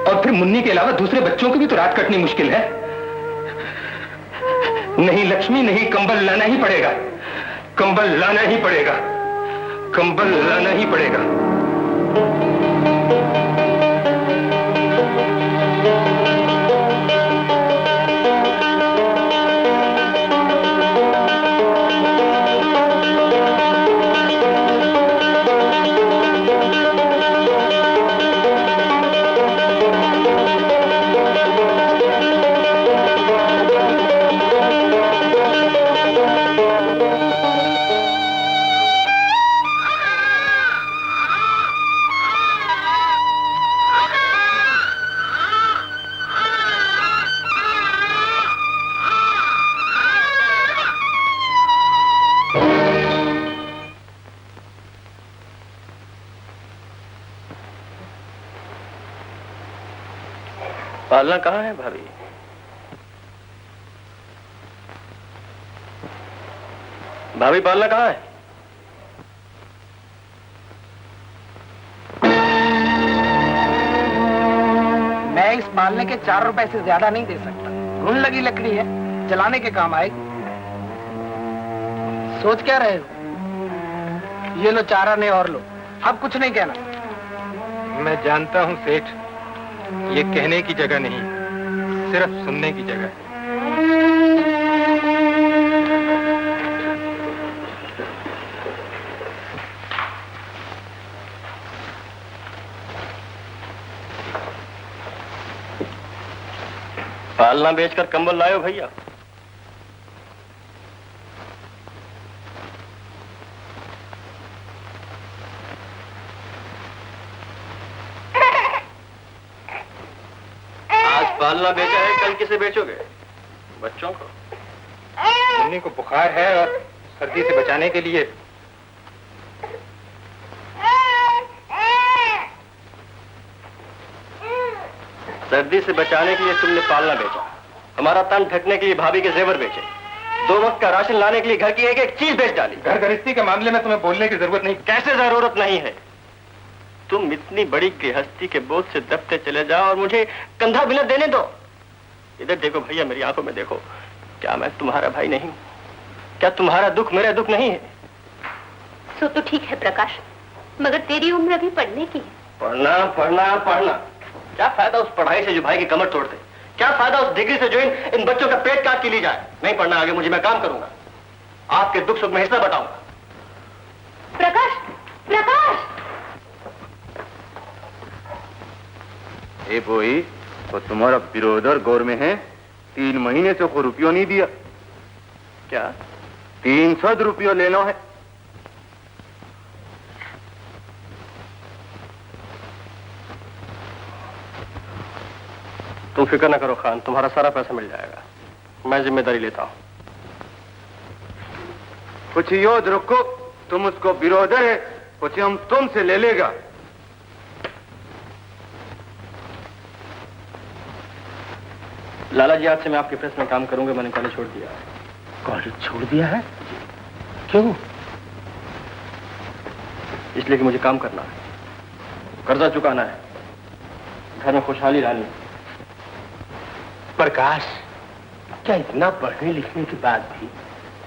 और फिर मुन्नी के अलावा दूसरे बच्चों की भी तो रात कटनी मुश्किल है। नहीं लक्ष्मी, नहीं, कंबल लाना ही पड़ेगा। कंबल लाना ही पड़ेगा। कंबल लाना ही पड़ेगा। पालना कहाँ है भाभी? भाभी पालना कहाँ है? मैं इस पालने के 4 रुपए से ज्यादा नहीं दे सकता। घुन लगी लकड़ी है, जलाने के काम आएगी। सोच क्या रहे हो? ये लो चारा ने और लो, अब कुछ नहीं कहना। मैं जानता हूं सेठ, ये कहने की जगह नहीं, सिर्फ सुनने की जगह है। पालना बेचकर कंबल लायो भैया। आज पालना बेचा है, कल किसे बेचोगे? बच्चों को। मुन्नी को बुखार है और सर्दी से बचाने के लिए तुमने पालना बेचा, हमारा तन ढकने के लिए भाभी के जेवर बेचे, 2 वक्त का राशन लाने के लिए घर की एक एक चीज बेच डाली। घर गृहस्थी के मामले में तुम्हें बोलने की जरूरत नहीं। कैसे जरूरत नहीं है? तुम इतनी बड़ी गृहस्थी के बोझ से दबते चले जाओ और मुझे कंधा बिना देने दो। इधर देखो भैया, मेरी आंखों में देखो। क्या मैं तुम्हारा भाई नहीं? क्या तुम्हारा दुख मेरा दुख नहीं है? सो तो ठीक है प्रकाश, मगर तेरी उम्र अभी पढ़ने की है। पढ़ना पढ़ना पढ़ना, क्या फायदा उस पढ़ाई से जो भाई की कमर तोड़ते? क्या फायदा उस डिग्री से जो इन बच्चों का पेट काट के ली जाए? नहीं पढ़ना आगे मुझे, मैं काम करूंगा, आपके दुख सुख में हिस्सा बटाऊंगा। प्रकाश, प्रकाश! ए बोई, तो तुम्हारा बिरोदर गौर में है, 3 महीने से कोई रुपया नहीं दिया। क्या? 300 रुपया लेना है। तुम फिक्र न करो खान, तुम्हारा सारा पैसा मिल जाएगा, मैं जिम्मेदारी लेता हूं। कुछ याद रखो, तुम उसको बिरोदर है, कुछ हम तुमसे ले लेगा। लाला जी, आज से मैं आपके प्रेस में काम करूंगा। मैंने कॉलेज छोड़ दिया। कॉलेज छोड़ दिया है? क्यों? इसलिए कि मुझे काम करना है, कर्जा चुकाना है, घर में खुशहाली लानी है। प्रकाश, क्या इतना पढ़ने लिखने के बाद भी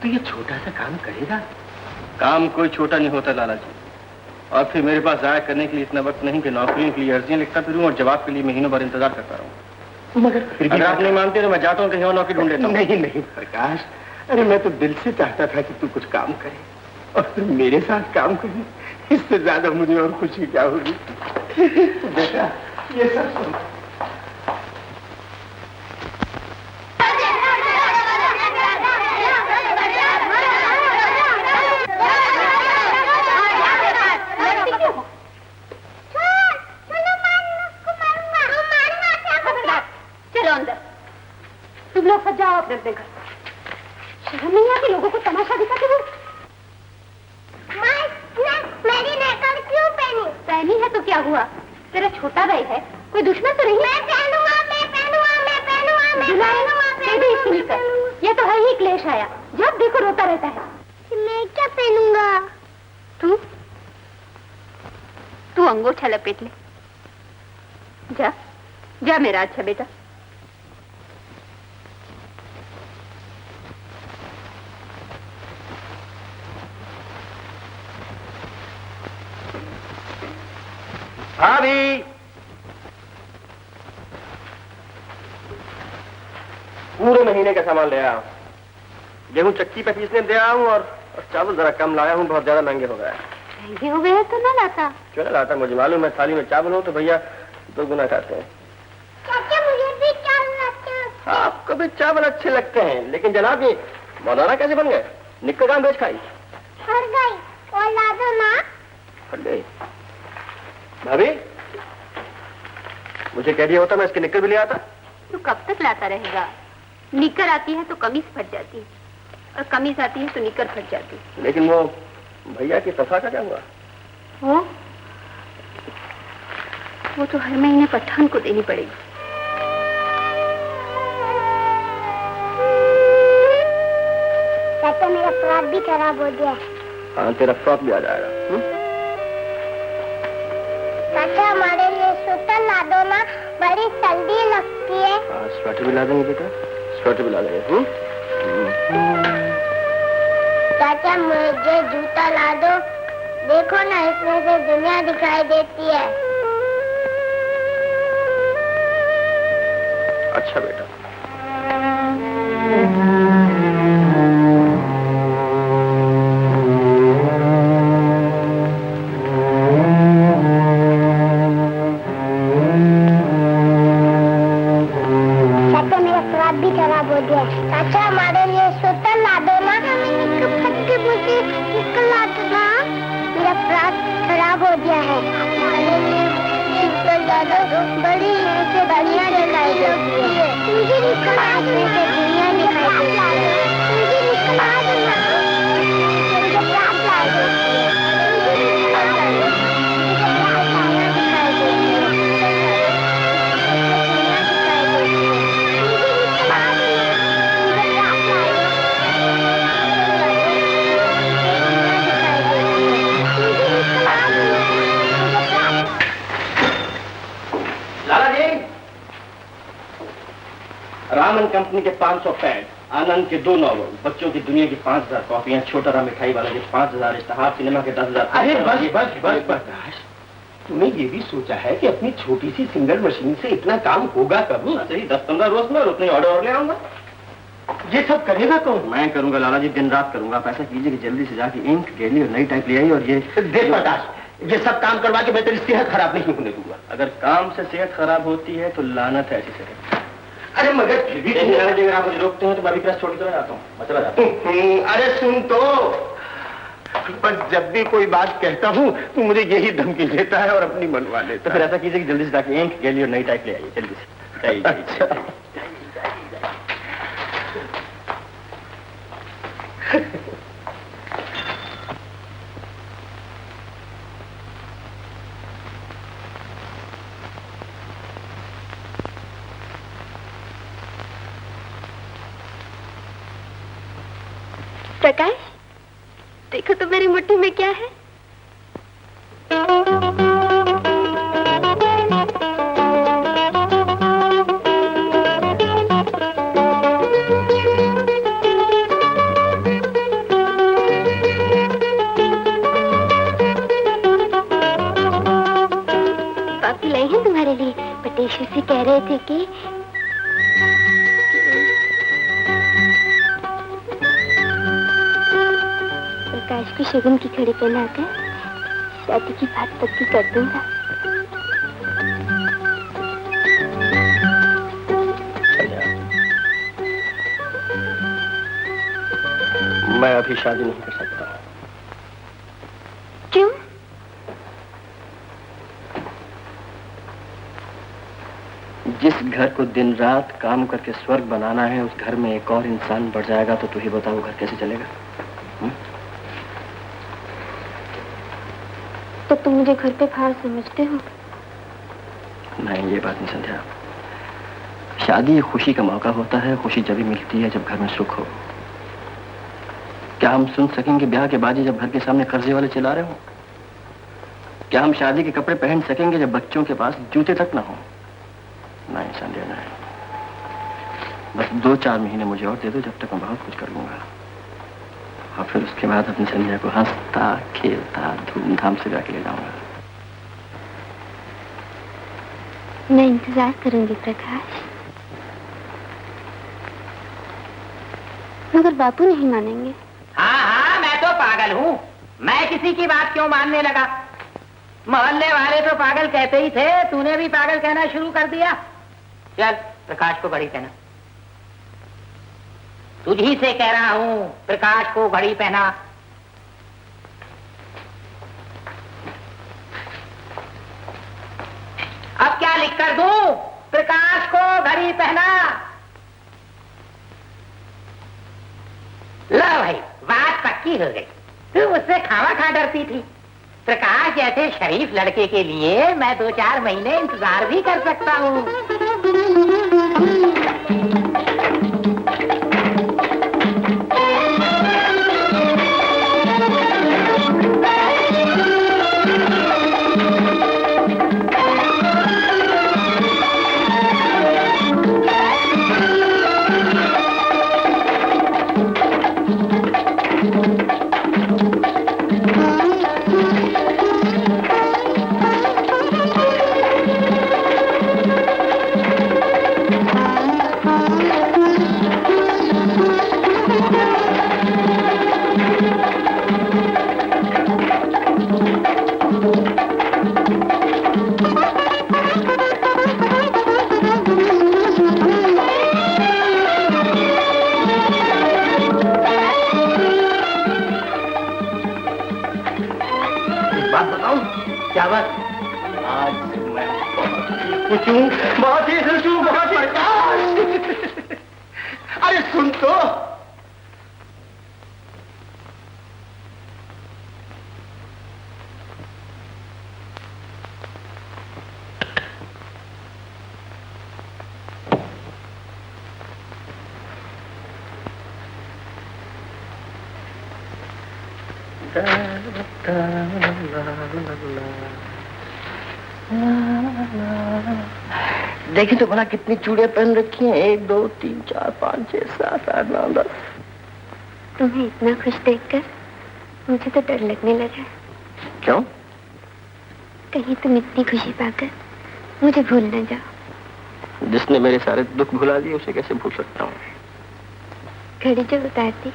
तू ये छोटा सा काम करेगा? काम कोई छोटा नहीं होता लाला जी, और फिर मेरे पास जाया करने के लिए इतना वक्त नहीं कि नौकरियों के लिए अर्जियां लिखता फिरूं और जवाब के लिए महीनों भर इंतजार करता रहूं। मगर फिर भी अगर आप नहीं मानते तो मैं जाता हूं कहीं और नौकरी ढूंढ लेता हूं। नहीं नहीं प्रकाश, अरे मैं तो दिल से चाहता था कि तू कुछ काम करे और तू मेरे साथ काम करे, इससे ज्यादा मुझे और खुशी क्या होगी। बेटा, ये सब सुन। तुम लोग सब जाओ अपने अपने घर। शर्म नहीं आती लोगों को तमाशा दिखाते हो? मेरी नेकल क्यों पहनी? पहनी है तो क्या हुआ? तेरा छोटा भाई है, कोई दुश्मन तो नहीं? मैं पहनूंगा, मैं पहनूंगा, मैं पहनूंगा, मैं पहनूंगा। ये तो है ही क्लेश आया, जब देखो रोता रहता है। मैं क्या पहनूंगा? तू अंगूठा लपेट ले। जा जा मेरा अच्छा बेटा। भाभी, पूरे महीने का सामान ले आया हूं। गेहूं चक्की पे पीसने दे आया हूं और चावल जरा कम लाया हूं, बहुत ज्यादा महंगे हो गए। महंगे हो गए तो ना लाता? क्यों ना लाता? मुझे मालूम है थाली में चावल हो तो भैया 2 गुना खाते हैं। चाचा, मुझे भी चावल अच्छे लगते हैं। आपको भी चावल अच्छे लगते हैं, लेकिन जनाब ये मौलाना कैसे बन गए? निक्कर काम बेच खाई? फट गई, और ला दो ना। फट गई? भाभी, मुझे कह दिया होता मैं इसके निक्कर भी ले आता। तू कब तक लाता रहेगा? निक्कर आती है तो कमीज फट जाती है, और कमीज आती है तो निक्कर फट जाती है। लेकिन वो भैया की तनख्वाह का क्या हुआ? वो तो हर महीने पठान को देनी पड़ेगी। चाचा, मेरा फ्रॉक भी खराब हो गया। हाँ, तेरा फ्रॉक भी आ जाएगा। चाचा, हमारे लिए स्वेटर ला दो ना, बड़ी सर्दी लगती है। हाँ, स्वेटर भी ला देंगे बेटा, स्वेटर भी ला देंगे। चाचा, मुझे जूता ला दो, देखो ना इसमें से दुनिया दिखाई देती है। अच्छा बेटा। चाचा, हमारे लिए स्वेटर ला दो ना। मुझे ला दो ना, मेरा फ्रॉक खराब हो गया है। हमारे लिए स्वेटर ला दो, बड़ी से दुनिया दिखाई देती है। मुझे निकला दुनिया दिखाई देती है। मुझे निकला देना। मुझे प्यास लगी है। मुझे निकला देना। मुझे प्यास दिखाई देती है। दुनिया दिखाई देती है। मुझे निकला देना। मुझे प्यास लाला जी, रामन कंपनी के 500 पैड, आनंद के 2 नॉवल, बच्चों की दुनिया की 5000 कॉपियां, छोटा राम मिठाई वाला के 5000 इश्तहार, सिनेमा के 10,000। अरे बस बस बस प्रकाश, तूने ये भी सोचा है कि अपनी छोटी सी सिंगल मशीन से इतना काम होगा कब? सही 10-15 रोज में और उतने ऑर्डर और ले आऊंगा। ये सब करेगा कौन? मैं करूंगा लाला जी, दिन रात करूंगा। आप ऐसा कीजिए कि जल्दी से जाके इंक, गैली और नई टाइप ले आई और ये देख प्रकाश, ये सब काम करवा के मैं तेरी सेहत खराब नहीं होने दूंगा। अगर काम से सेहत खराब होती है तो लानत है ऐसी सेहत। अरे मगर फिर भी लाला जी, अगर आप मुझे रोकते हैं तो मैं अभी प्रेस छोड़ के चला जाता हूँ। मैं चला जाता हूँ। अरे सुन तो, बस जब भी कोई बात कहता हूँ तू मुझे यही धमकी देता है और अपनी मनवा लेता तो फिर ऐसा कीजिए कि जल्दी से जाके इंक, गैली और नई टाइप ले आइए जल्दी से। अच्छा। प्रकाश, देखो तो मेरी मुट्ठी में क्या है। पापी लाई हैं तुम्हारे लिए। पटेश्वर से कह रहे थे कि प्रकाश को शगुन की घड़ी पहनाकर शादी की बात पक्की कर दूंगा। मैं अभी शादी नहीं कर सकता। क्यों? जिस घर को दिन रात काम करके स्वर्ग बनाना है, उस घर में एक और इंसान बढ़ जाएगा तो तू ही बता वो घर कैसे चलेगा? तो तुम मुझे घर पे फाड़ समझते हो? नहीं, ये बात नहीं संध्या। शादी एक खुशी का मौका होता है। खुशी जब भी मिलती है जब घर में सुख हो। क्या हम सुन सकेंगे ब्याह के बाजी जब घर के सामने कर्जे वाले चिल्ला रहे हो? क्या हम शादी के कपड़े पहन सकेंगे जब बच्चों के पास जूते तक ना हो? नहीं संध्या, नहीं। बस 2-4 महीने मुझे और दे दो, जब तक मैं बहुत कुछ कर लूंगा। और फिर उसके बाद अपनी संध्या को हंसता खेलता धूमधाम से जाके ले जाऊंगा। मैं इंतजार करूंगी प्रकाश, मगर बापू नहीं मानेंगे। हाँ, मैं तो पागल हूँ। मैं किसी की बात क्यों मानने लगा? मोहल्ले वाले तो पागल कहते ही थे, तूने भी पागल कहना शुरू कर दिया। चल प्रकाश को घड़ी पहना। तुझी से कह रहा हूँ, प्रकाश को घड़ी पहना। अब क्या लिख कर दूं? प्रकाश को घड़ी पहना। लो भाई, बात पक्की हो गई। तू उससे खावा खा डरती थी। प्रकाश जैसे शरीफ लड़के के लिए मैं 2-4 महीने इंतजार भी कर सकता हूँ। पूछूं, बहुत ही सोचूं, बहुत ही। अरे सुन तो। देखिए तो भला कितनी चूड़ियां पहन रखी हैं। 1 2 3 4 5 6 7 8 9 10। तुम्हें इतना खुश देखकर मुझे तो डर लगने लगा। क्यों? कहीं तुम इतनी खुशी पाकर मुझे भूल न जाओ। जिसने मेरे सारे दुख भुला दिए उसे कैसे भूल सकता हूँ? घड़ी जो उतारती।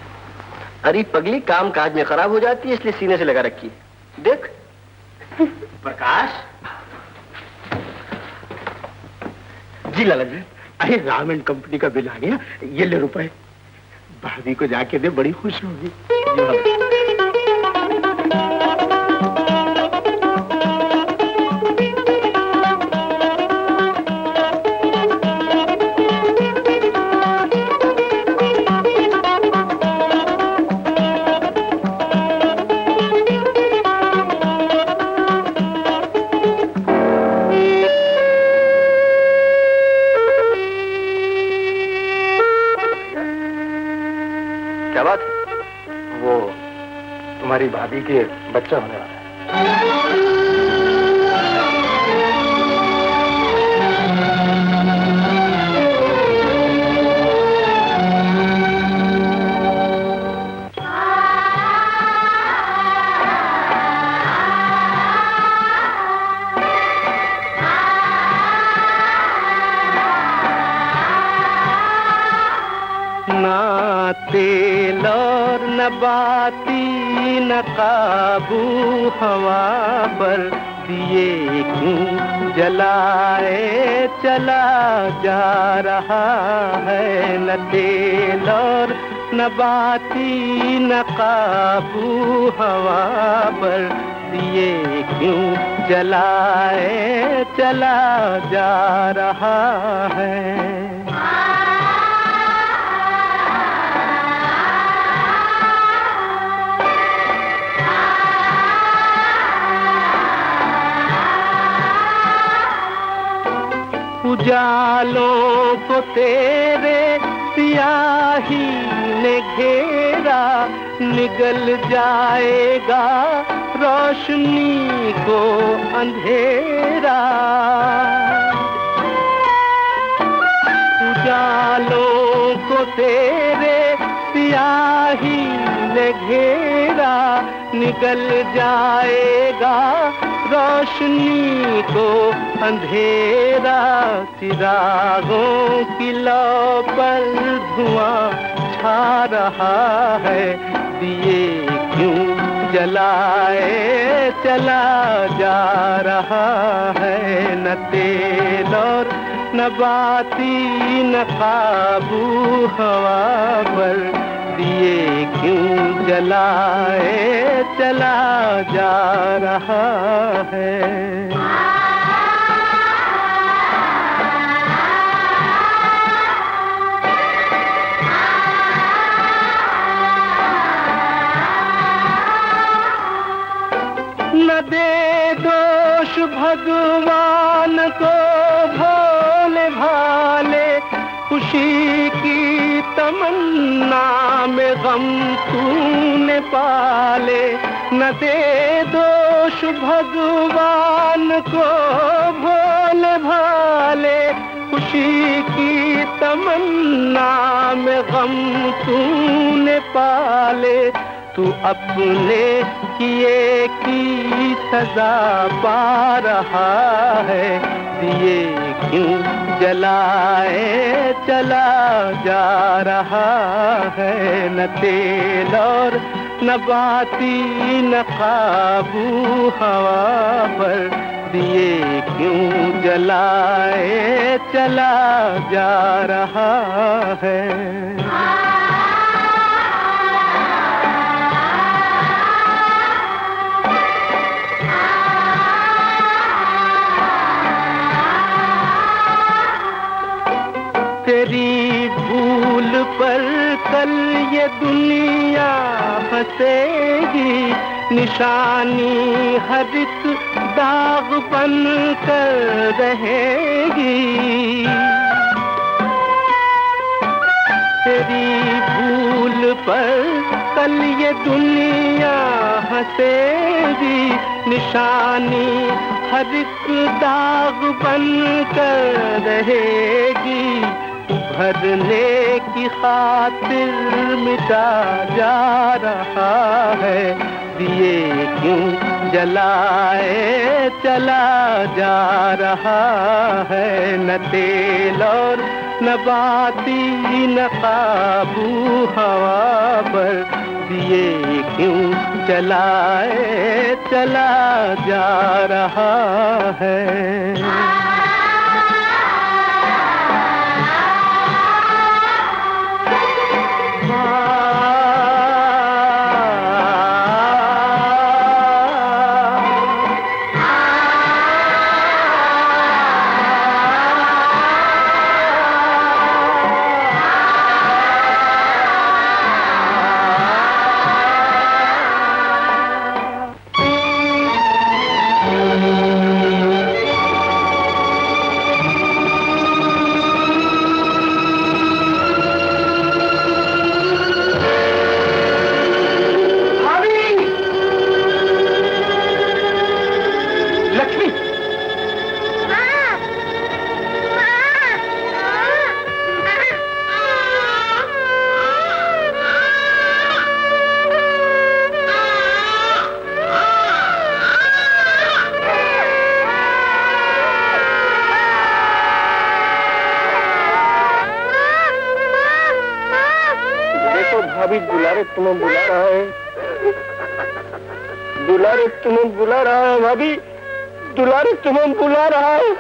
अरे पगली, काम काज में खराब हो जाती है इसलिए सीने से लगा रखी है। देख। प्रकाश जी लाला जी। अरे राम एंड कंपनी का बिल आ गया, ये ले रुपए। भाभी को जाके दे, बड़ी खुश होगी। क्या बात है? वो तुम्हारी भाभी के बच्चा होने वाला है। ना तेल और न बाती न काबू हवा पर दिए क्यों जलाए चला जा रहा है। न तेल और न बाती न काबू हवा पर दिए क्यों जलाए चला जा रहा है। उजालों को तेरे सियाही ने घेरा, निगल जाएगा रोशनी को अंधेरा। उजालों को तेरे सियाही ने घेरा, निगल जाएगा रोशनी को अंधेरा। चिरागों की लौ पर धुआं छा रहा है, दिए क्यों जलाए चला जा रहा है। न तेल और न बाती न काबू हवा पर दिए क्यों जलाए चला जा रहा है। न दे दोष भगवान को भोले भाले, खुशी की तमन्ना में गम तूने पाले। न दे दोष भगवान को भोले भाले, खुशी की तमन्ना में गम तूने पाले। तू अपने किए की सजा पा रहा है, दिए क्यों जलाए चला जा रहा है। न तेल और न बाती न काबू हवा पर दिए क्यों जलाए चला जा रहा है। तेरी भूल पर कल ये दुनिया हंसेगी, निशानी हर एक दाग बन कर रहेगी। तेरी भूल पर कल ये दुनिया हंसेगी, निशानी हर एक दाग बन कर रहेगी। भरने की खातिर मिटा जा रहा है, दिए क्यों जलाए चला जा रहा है। न तेल और न बाती न काबू हवा पर, दिए क्यों जलाए चला जा रहा है। भाभी दुलारे तुम्हें बुला रहा है, दुलारे तुम्हें बुला रहा है, भाभी दुलारे तुम्हें बुला रहा है।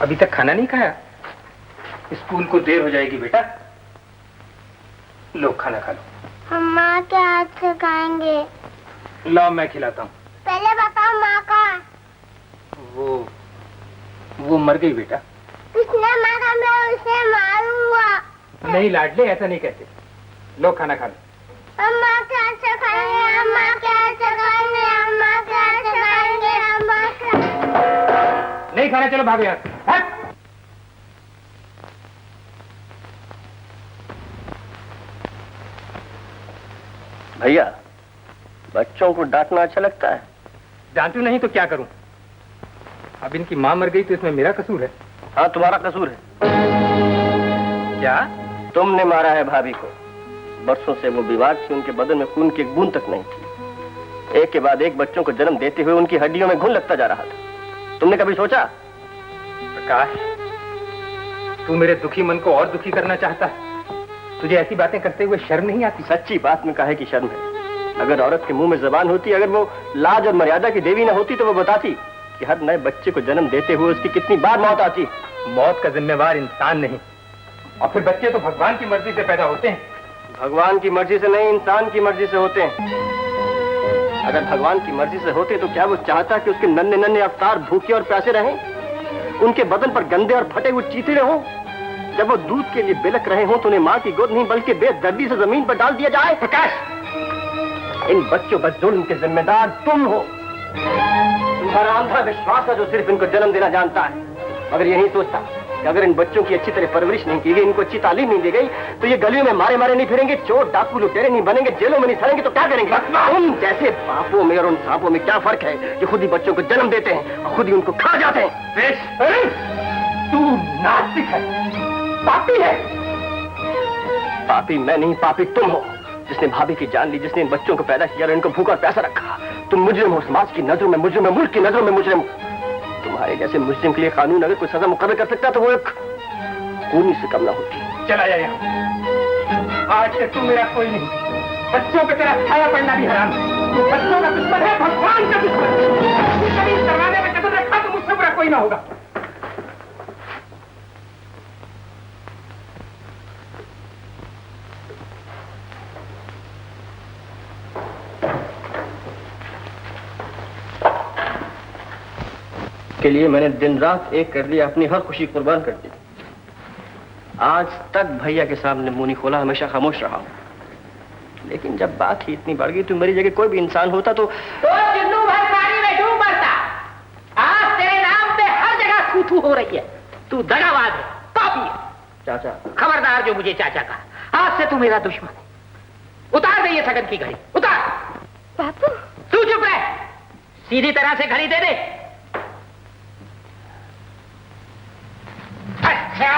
अभी तक खाना नहीं खाया? स्कूल को देर हो जाएगी बेटा। लो खाना खा लो। हम माँ के हाथ से खाएंगे। लाओ मैं खिलाता हूँ। पहले बताओ माँ का। वो मर गई बेटा। किसने मारा? मैं उसे मारूंगा। नहीं लाडले, ऐसा नहीं कहते। लो खाना खा लो। हम माँ के हाथ से खाएंगे, हम माँ के हाथ से खाएंगे, हम माँ के हाथ से खाएंगे, हम माँ के। नहीं खाना, चलो भागो यहाँ से। भैया, बच्चों को डांटना अच्छा लगता है? डांटू नहीं तो क्या करूं? अब इनकी माँ मर गई तो इसमें मेरा कसूर है? हाँ, तुम्हारा कसूर है। क्या? तुमने मारा है भाभी को। बरसों से वो बीमार थी, उनके बदन में खून की एक बूंद तक नहीं थी। एक के बाद एक बच्चों को जन्म देते हुए उनकी हड्डियों में घुन लगता जा रहा था। तुमने कभी सोचा? प्रकाश, तू मेरे दुखी मन को और दुखी करना चाहता है? तुझे ऐसी बातें करते हुए शर्म नहीं आती? सच्ची बात में काहे की शर्म है? अगर औरत के मुंह में जबान होती, अगर वो लाज और मर्यादा की देवी न होती, तो वो बताती कि हर नए बच्चे को जन्म देते हुए उसकी कितनी बार मौत आती। मौत का जिम्मेवार इंसान नहीं, और फिर बच्चे तो भगवान की मर्जी से पैदा होते हैं। भगवान की मर्जी से नहीं, इंसान की मर्जी से होते हैं। अगर भगवान की मर्जी से होते तो क्या वो चाहता कि उसके नन्हे नन्हे अवतार भूखे और प्यासे रहें, उनके बदन पर गंदे और फटे हुए चीथड़े हों? जब वो दूध के लिए बिलक रहे हों तो उन्हें माँ की गोद नहीं बल्कि बेदर्दी से जमीन पर डाल दिया जाए। प्रकाश, इन बच्चों पर जुल्म के जिम्मेदार तुम हो। तुम्हारा अंधा विश्वास है जो सिर्फ इनको जन्म देना जानता है। अगर ये नहीं सोचता कि अगर इन बच्चों की अच्छी तरह परवरिश नहीं की गई, इनको अच्छी तालीम नहीं दी गई, तो ये गलियों में मारे मारे नहीं फिरेंगे, चोर डाकू लुटेरे नहीं बनेंगे, जेलों में नहीं सड़ेंगे, तो क्या करेंगे? उन जैसे बापों में और उन सांपों में क्या फर्क है जो खुद ही बच्चों को जन्म देते हैं और खुद ही उनको खा जाते हैं। तू नास्तिक है, पापी है। पापी मैं नहीं, पापी तुम हो, जिसने भाभी की जान ली, जिसने इन बच्चों को पैदा किया और इनको भूखा और प्यासा रखा। तुम मुजरिम हो, समाज की नजरों में मुजरिम है, मुल्क की नजरों में मुजरिम। तुम्हारे जैसे मुजरिम के लिए कानून अगर कोई सजा मुकर्रर कर सकता तो वो एक खूनी से कम ना होती। चला जा यहाँ। आज से तू मेरा कोई नहीं, बच्चों पे तेरा छाया पड़ना भी हराम है। तू बच्चों का दुश्मन है, भगवान का दुश्मन है। कभी इस दरवाजे में कदम रखा तो मुझसे बुरा कोई ना होगा। के लिए मैंने दिन रात एक कर लिया, अपनी हर खुशी कुर्बान कर दी। आज तक भैया के सामने मुंह नहीं खोला, हमेशा खामोश रहा। लेकिन जब बात ही इतनी बढ़ गई तो मेरी जगह कोई भी इंसान होता तो चिल्लू भर पानी में डूब मरता। आज तेरे नाम पे हर जगह थू-थू हो रही है। तू दगाबाज है, पापी है। चाचा खबरदार जो मुझे चाचा कहा, आज से तू मेरा दुश्मन है। उतार दे ये सगन की घड़ी, उतार। बापू तू चुप रह, सीधी तरह से घड़ी दे दे। अच्छा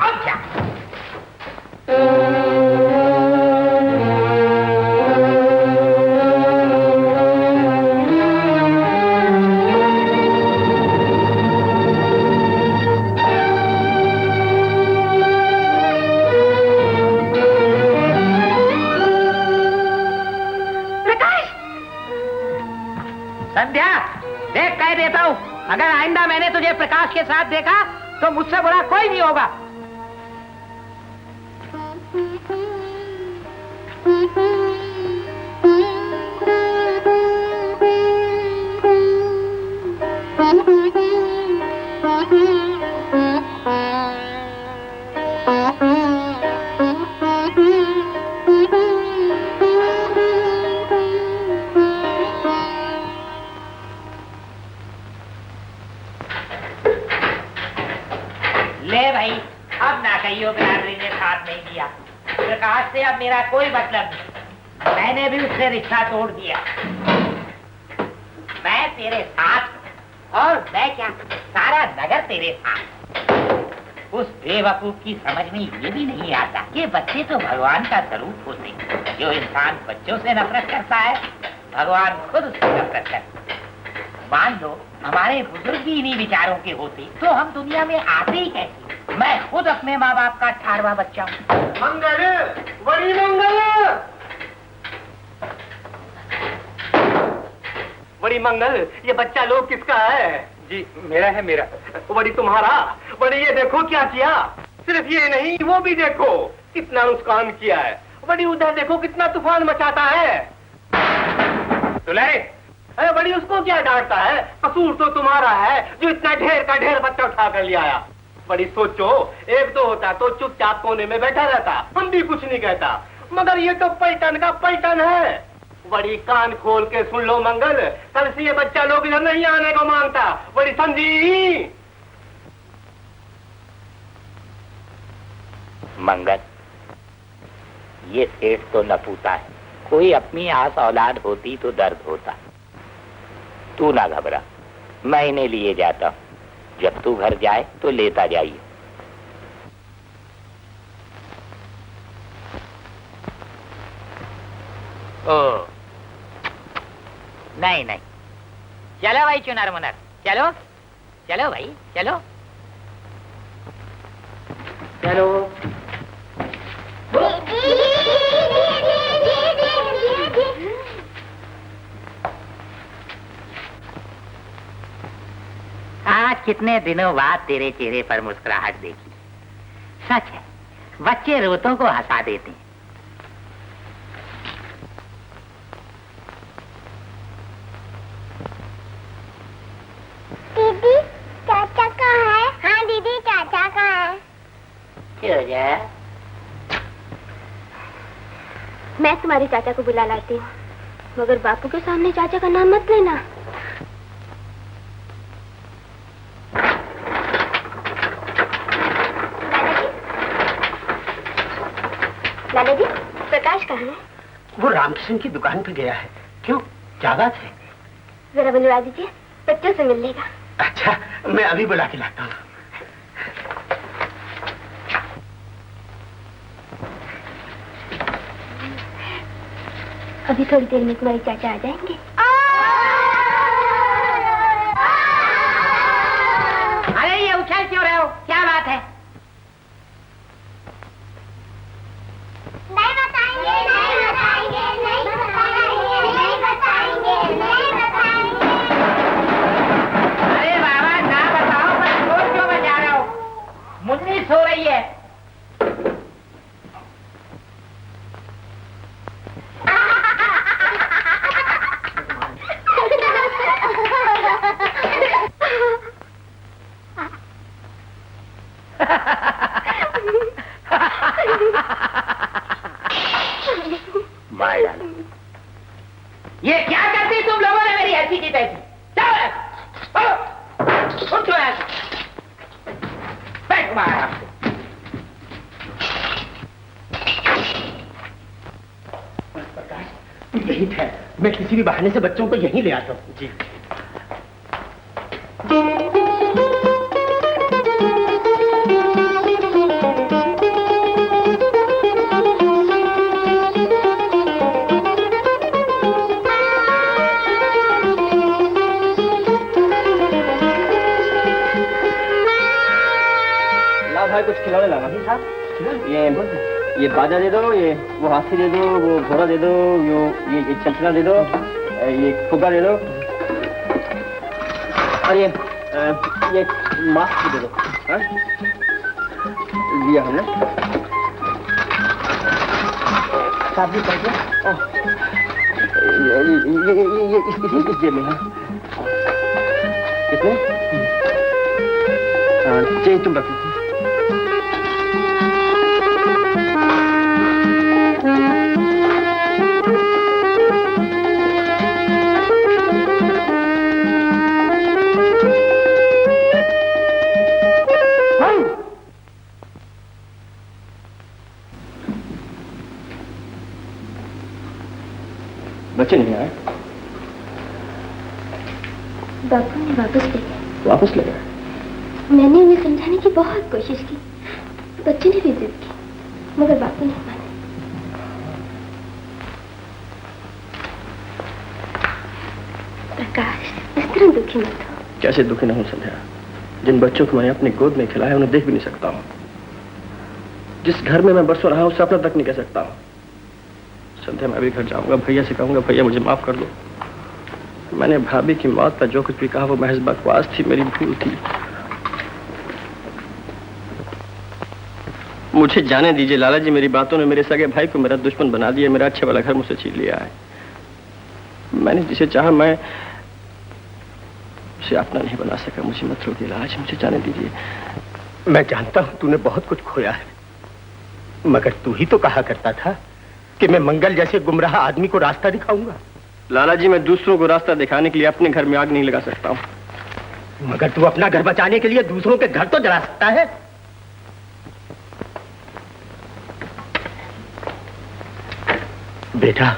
अब क्या? संध्या, देख कह देता हूं, अगर आइंदा मैंने तुझे प्रकाश के साथ देखा तो मुझसे बुरा कोई नहीं होगा। ले भाई, अब ना कहियो बिरादरी ने साथ नहीं दिया। प्रकाश से अब मेरा कोई मतलब नहीं। मैंने भी उससे रिश्ता तोड़ दिया। मैं तेरे साथ हूं, और मैं क्या, सारा नगर तेरे साथ। उस बेवकूफ की समझ में ये भी नहीं आता कि बच्चे तो भगवान का स्वरूप होते। जो इंसान बच्चों से नफरत करता है, भगवान खुद उससे नफरत करता है। मान लो हमारे बुजुर्ग भी इन्हीं विचारों के होते तो हम दुनिया में आते ही कैसे। मैं खुद अपने माँ बाप का 18वां बच्चा हूँ। मंगल, बड़ी मंगल, बड़ी मंगल, ये बच्चा लोग किसका है? जी मेरा है, मेरा। बड़ी तुम्हारा? बड़ी ये देखो क्या किया। सिर्फ ये नहीं, वो भी देखो कितना नुकसान किया है। बड़ी उधर देखो कितना तूफान मचाता है। दुलारे, अरे बड़ी उसको क्या डांटता है? कसूर तो तुम्हारा है जो इतना ढेर का ढेर बच्चा उठा कर ले आया। बड़ी सोचो, एक दो होता तो चुपचाप कोने में बैठा रहता, हम भी कुछ नहीं कहता। मगर ये तो पलटन का पलटन है। बड़ी कान खोल के सुन लो मंगल, कल से ये बच्चा लोग इधर नहीं आने को मांगता। बड़ी समझी? मंगल, ये सेठ तो नपूता है। कोई अपनी आस औलाद होती तो दर्द होता। तू ना घबरा, मैं इन्हें लिए जाता हूँ। जब तू घर जाए तो लेता जाइए। ओ नहीं नहीं, चलो भाई चुनर मुनर, चलो चलो भाई, चलो चलो। आज कितने दिनों बाद तेरे चेहरे पर मुस्कुराहट देखी। सच है, बच्चे रोतों को हंसा देते हैं। दीदी चाचा कहाँ है? हाँ दीदी चाचा कहाँ है? क्यों जा? मैं तुम्हारे चाचा को बुला लाती हूँ, मगर बापू के सामने चाचा का नाम मत लेना। दादाजी, प्रकाश कहाँ है? वो रामकिशन की दुकान पे गया है। क्यों, क्या बात है? जरा बुलवा दीजिए, बच्चों से मिल लेगा। अच्छा, मैं अभी बुला के लाता हूँ। अभी थोड़ी देर में तुम्हारे चाचा आ जाएंगे। अरे ये उछल क्यों रहे हो, क्या बात है? नहीं बताएंगे, नहीं ही ठहर, मैं किसी भी बहाने से बच्चों को यहीं ले आता हूँ। जी। ला भाई कुछ खिलौने लाना। साहब ये बाजा दे दो, ये वो हाथी दे दो, वो घोड़ा दे दो, ये चलचला दे दो, ये फुग्गा दे दो, और ये मास्क दे दो। हाँ लिया हमने। साहब जी पैसे ये इस जेब में है। कितने? चेंज तुम रख लो। बच्चे नहीं आए? बापू ने वापस ले गए। वापस ले गए? मैंने उन्हें समझाने की बहुत कोशिश की, बच्चे ने भी जिद की, मगर बापू नहीं माने। प्रकाश, इस तरह दुखी मत हो। कैसे दुखी न हूं संध्या? जिन बच्चों को मैंने अपनी गोद में खिलाया उन्हें देख भी नहीं सकता हूं। जिस घर में मैं बरसों रहा हूं उसे अपना तक नहीं कह सकता हूं। संध्या मैं भी घर जाऊंगा, भैया से कहूंगा भैया मुझे माफ कर दो। मैंने भाभी की मौत पर जो कुछ भी कहा वो महज बकवास थी, मेरी भूल थी। मुझे जाने दीजिए लाला जी, मेरी बातों ने मेरे सगे भाई को मेरा दुश्मन बना दिया, मेरा अच्छा वाला घर मुझसे छीन लिया है। मैंने जिसे चाहा मैं उसे अपना नहीं बना सका। मुझे मत रोकिए लाला जी, मुझे जाने दीजिए। मैं जानता हूं तूने बहुत कुछ खोया है, मगर तू ही तो कहा करता था कि मैं मंगल जैसे गुमराह आदमी को रास्ता दिखाऊंगा। लाला जी मैं दूसरों को रास्ता दिखाने के लिए अपने घर में आग नहीं लगा सकता हूं। मगर तू अपना घर बचाने के लिए दूसरों के घर तो जला सकता है। बेटा,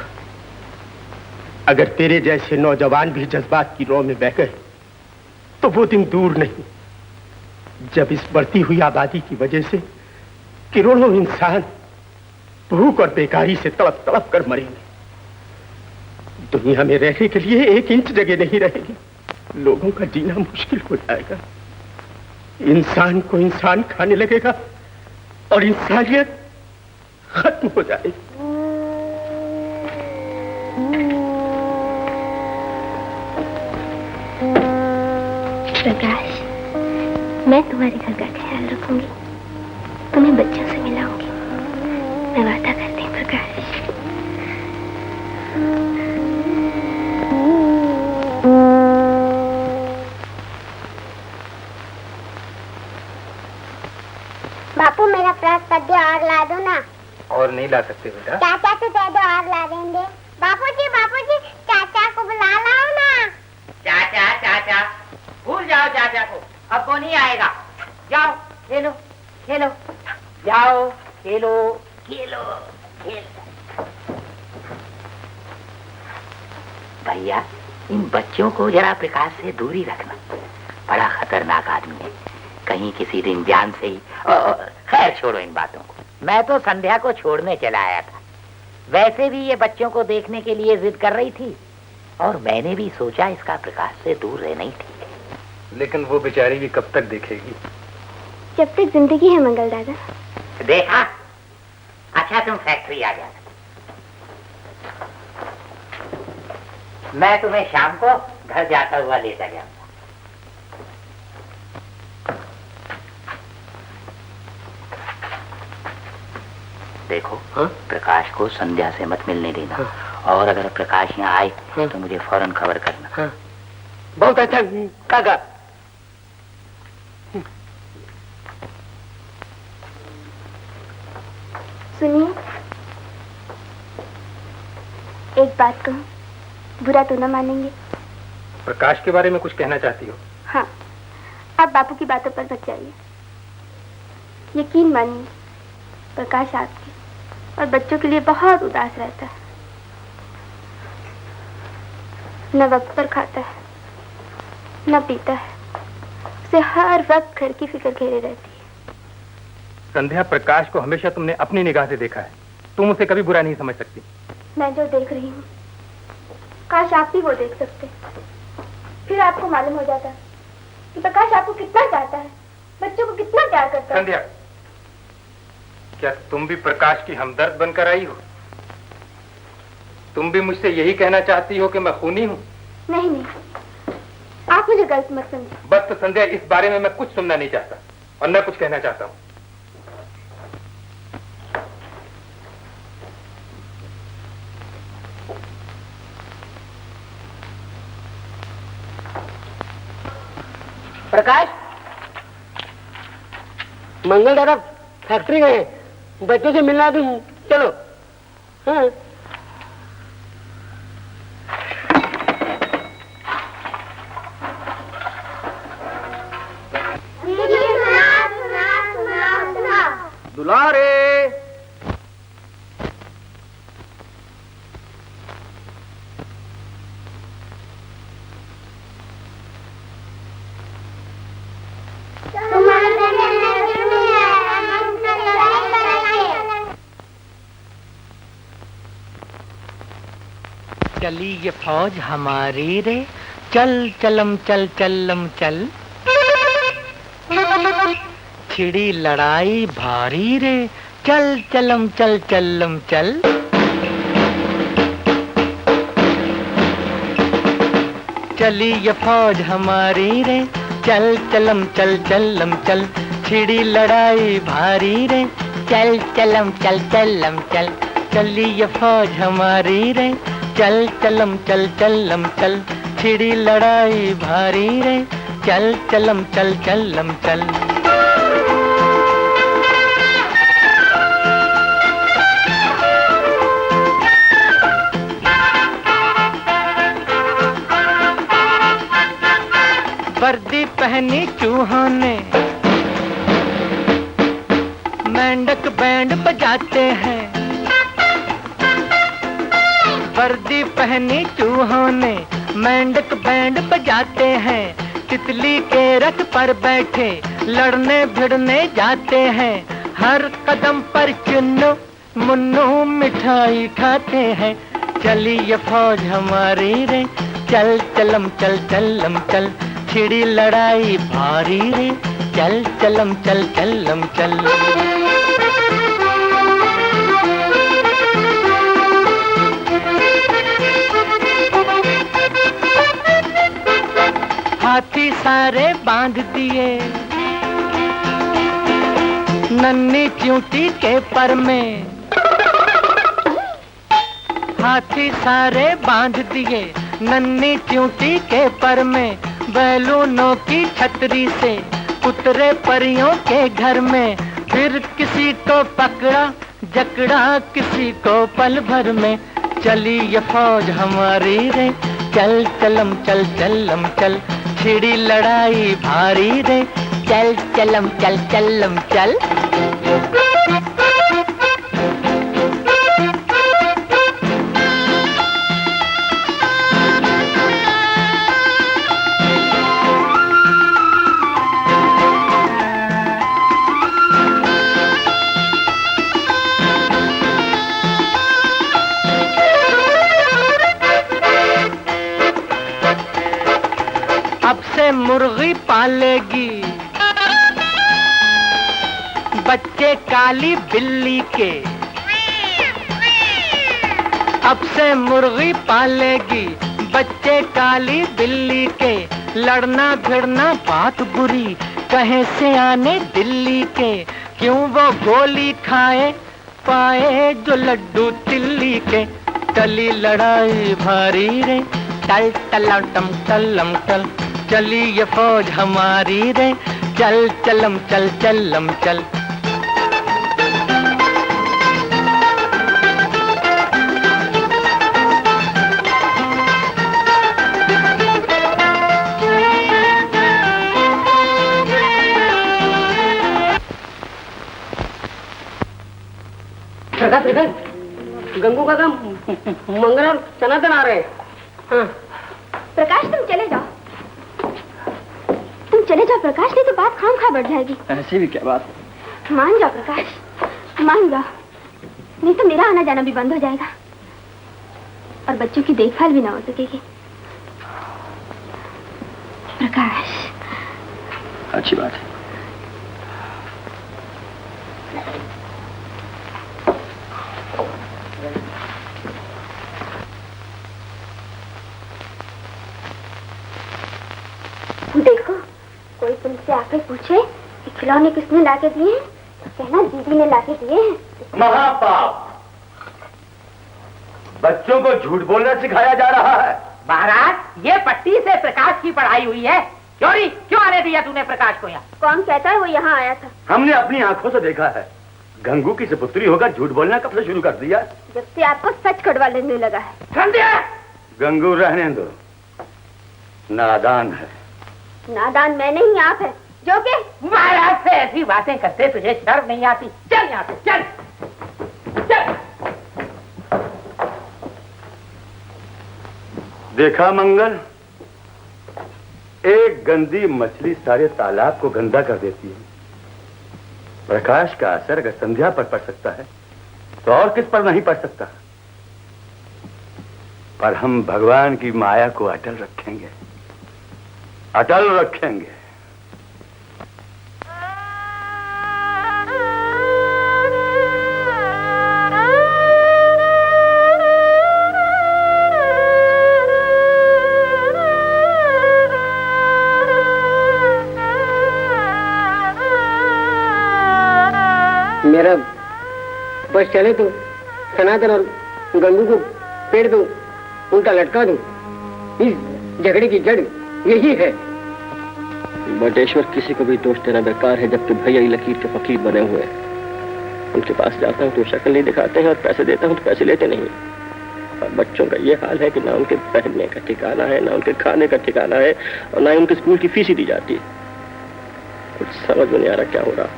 अगर तेरे जैसे नौजवान भी जज्बात की रौ में बह गए तो वो दिन दूर नहीं जब इस बढ़ती हुई आबादी की वजह से करोड़ों इंसान भूख और बेकारी से तड़प तड़प कर मरेंगे। दुनिया में रहने के लिए 1 इंच जगह नहीं रहेगी। लोगों का जीना मुश्किल हो जाएगा। इंसान को इंसान खाने लगेगा और इंसानियत खत्म हो जाएगी। प्रकाश, मैं तुम्हारे घर का ख्याल रखूंगी, तुम्हें बच्चों से मिलाऊंगी, मैं वादा करती हूँ प्रकाश। बापू मेरा प्याज कद्दू और ला दो ना। और नहीं ला सकते बेटा। चाचा तो दे दो और ला देंगे। बापू जी चाचा को बुला लाओ ना। चाचा चाचा भूल जाओ चाचा को, अब वो नहीं आएगा। जाओ खेलो खेलो, जाओ खेलो खेलो खेलो। भैया इन बच्चों को जरा प्रकाश से दूरी रखना, बड़ा खतरनाक आदमी है, कहीं किसी दिन जान से ही। खैर छोड़ो इन बातों को। मैं तो संध्या को छोड़ने चला आया था, वैसे भी ये बच्चों को देखने के लिए जिद कर रही थी और मैंने भी सोचा इसका प्रकाश से दूर रहना ही ठीक है। लेकिन वो बेचारी भी कब तक देखेगी? जब तक जिंदगी है मंगल दादा। देखा, अच्छा तुम फैक्ट्री आ जाना, मैं तुम्हें शाम को घर जाता हुआ ले जाऊंगा। देखो हाँ? प्रकाश को संध्या से मत मिलने देना हाँ? और अगर प्रकाश यहाँ आए हाँ? तो मुझे फौरन खबर करना हाँ? बहुत अच्छा काका। सुनिए, एक बात कहूं, बुरा तो न मानेंगे। प्रकाश के बारे में कुछ कहना चाहती हो? हाँ, आप बापू की बातों पर मत जाइए। यकीन मानिए, प्रकाश आपके और बच्चों के लिए बहुत उदास रहता है। न वक्त पर खाता है न पीता है, उसे हर वक्त घर की फिक्र घेरे रहती है। संध्या, प्रकाश को हमेशा तुमने अपनी निगाह से देखा है, तुम उसे कभी बुरा नहीं समझ सकती। मैं जो देख रही हूँ काश आप भी वो देख सकते, फिर आपको मालूम हो जाता कि प्रकाश आपको कितना चाहता है, बच्चों को कितना प्यार करता है। संध्या, क्या तुम भी प्रकाश की हमदर्द बनकर आई हो? तुम भी मुझसे यही कहना चाहती हो कि मैं खूनी हूँ? नहीं नहीं, आप मुझे गलत मत समझिए। बस तो संध्या, इस बारे में मैं कुछ सुनना नहीं चाहता और न कुछ कहना चाहता हूँ। प्रकाश, मंगल दादा फैक्ट्री गए, बच्चों से मिलना भी, चलो। हाँ। दुलारे, चली ये फौज हमारी रे, चल चलम चल चलम चल, छिड़ी लड़ाई भारी रे, चल चलम चल चलम चल। चली ये फौज हमारी रे, चल चलम चल चलम चल, छिड़ी लड़ाई भारी रे, चल चलम चल चलम चल। चली ये फौज हमारी रे, चल चलम चल चलम चल, छिड़ी लड़ाई भारी रे, चल चलम चल चलम चल। वर्दी पहनी चूहों ने, मेंढक बैंड बजाते हैं। वर्दी पहनी चूहों ने, मेंढक बैंड बजाते हैं। तितली के रथ पर बैठे लड़ने भिड़ने जाते हैं। हर कदम पर चुन्नू मुन्नू मिठाई खाते हैं। चली ये फौज हमारी रे, चल चलम चल चलम चल, छिड़ी लड़ाई भारी रे, चल चलम चल चलम चल। हाथी सारे बांध दिए नन्ही च्यूंटी के पर में। हाथी सारे बांध दिए नन्ही च्यूंटी के पर में। बैलूनों की छतरी से उतरे परियों के घर में। फिर किसी को पकड़ा जकड़ा किसी को पल भर में। चली ये फौज हमारी रे, चल चलम चल चलम चल, छिड़ी लड़ाई भारी रे, चल चलम चल चलम चल। अब से मुर्गी पालेगी बच्चे काली बिल्ली के। अब से मुर्गी पालेगी बच्चे काली बिल्ली के। लड़ना भिड़ना बात बुरी कहे से आने दिल्ली के। क्यों वो गोली खाए पाए जो लड्डू तिल्ली के। चली लड़ाई भारी रे, टल टलम टम टलम टल। चली ये फौज हमारी रे, चल चलम चल चलम चल। गंगू काका मंगल और सनातन आ रहे हैं। हाँ। प्रकाश तुम चले जाओ, तुम चले जाओ प्रकाश, नहीं तो बात खामखा बढ़ जाएगी। ऐसी भी क्या बात? मान जाओ प्रकाश, मान जाओ, नहीं तो मेरा आना जाना भी बंद हो जाएगा और बच्चों की देखभाल भी ना हो सकेगी। प्रकाश। अच्छी बात है। देखो, कोई तुमसे आके पूछे कि खिलौने किसने लाके दिए हैं, तो कहना दीदी ने लाके दिए हैं। महापाप! बच्चों को झूठ बोलना सिखाया जा रहा है। महाराज, ये पट्टी से प्रकाश की पढ़ाई हुई है। क्यों आने दिया तूने प्रकाश को यहाँ? कौन कहता है वो यहाँ आया था? हमने अपनी आंखों से देखा है। गंगू की सपुत्री होकर झूठ बोलना कब से शुरू कर दिया? जब से आपको सच कड़वा लेने लगा है। संध्या! गंगू रहने दो, नादान है। नादान मैं नहीं, आप है जो के महाराज से ऐसी बातें करते तुझे शर्म नहीं आती? चल यहाँ से, चल चल। देखा मंगल, एक गंदी मछली सारे तालाब को गंदा कर देती है। प्रकाश का असर अगर संध्या पर पड़ सकता है तो और किस पर नहीं पड़ सकता? पर हम भगवान की माया को अटल रखेंगे, अटल रखेंगे। मेरा बस चले तो सनातन और गंगू को पेड़ दूं, उल्टा लटका दूं। इस झगड़े की जड़ यही है। बटेश्वर, किसी को भी दोष देना बेकार है, जबकि भैया ही लकीर के फकीर बने हुए हैं। उनके पास जाता हूँ तो शक्ल नहीं दिखाते हैं और पैसे देता हूँ तो पैसे लेते नहीं। और बच्चों का ये हाल है कि ना उनके पहनने का ठिकाना है, ना उनके खाने का ठिकाना है, और ना ही उनके स्कूल की फीस ही दी जाती है। कुछ समझ में नहीं आ रहा क्या हो रहा।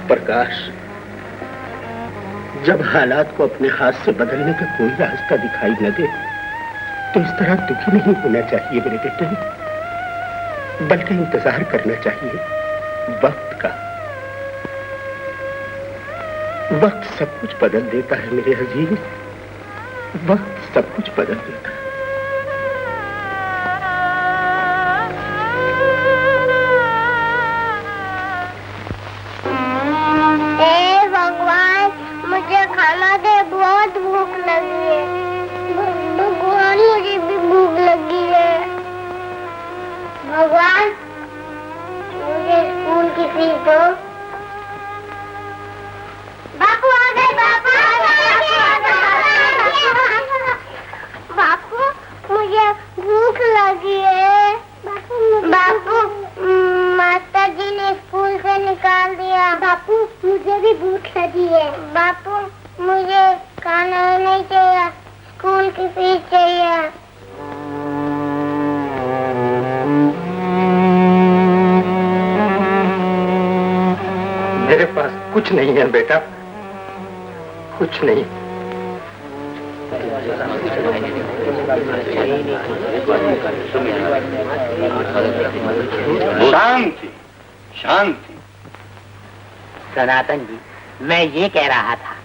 प्रकाश, जब हालात को अपने हाथ से बदलने का कोई रास्ता दिखाई न दे तो इस तरह दुखी नहीं होना चाहिए मेरे बेटे, बल्कि इंतजार करना चाहिए वक्त का। वक्त सब कुछ बदल देता है मेरे अजीज, वक्त सब कुछ बदल देता है। मुझे खाना दे, बहुत भूख लगी है। भगवान, मुझे भी भूख लगी है। भगवान, मुझे स्कूल की फीस दो। बापू आ गए, बापू बापू, मुझे भूख लगी है। बापू, माता जी ने स्कूल से निकाल दिया। बापू, मुझे भी भूख लगी है। बापू, मुझे खाना नहीं चाहिए, स्कूल की फीस चाहिए। मेरे पास कुछ नहीं है बेटा, कुछ नहीं। शांति, शांति। सनातन जी, मैं ये कह रहा था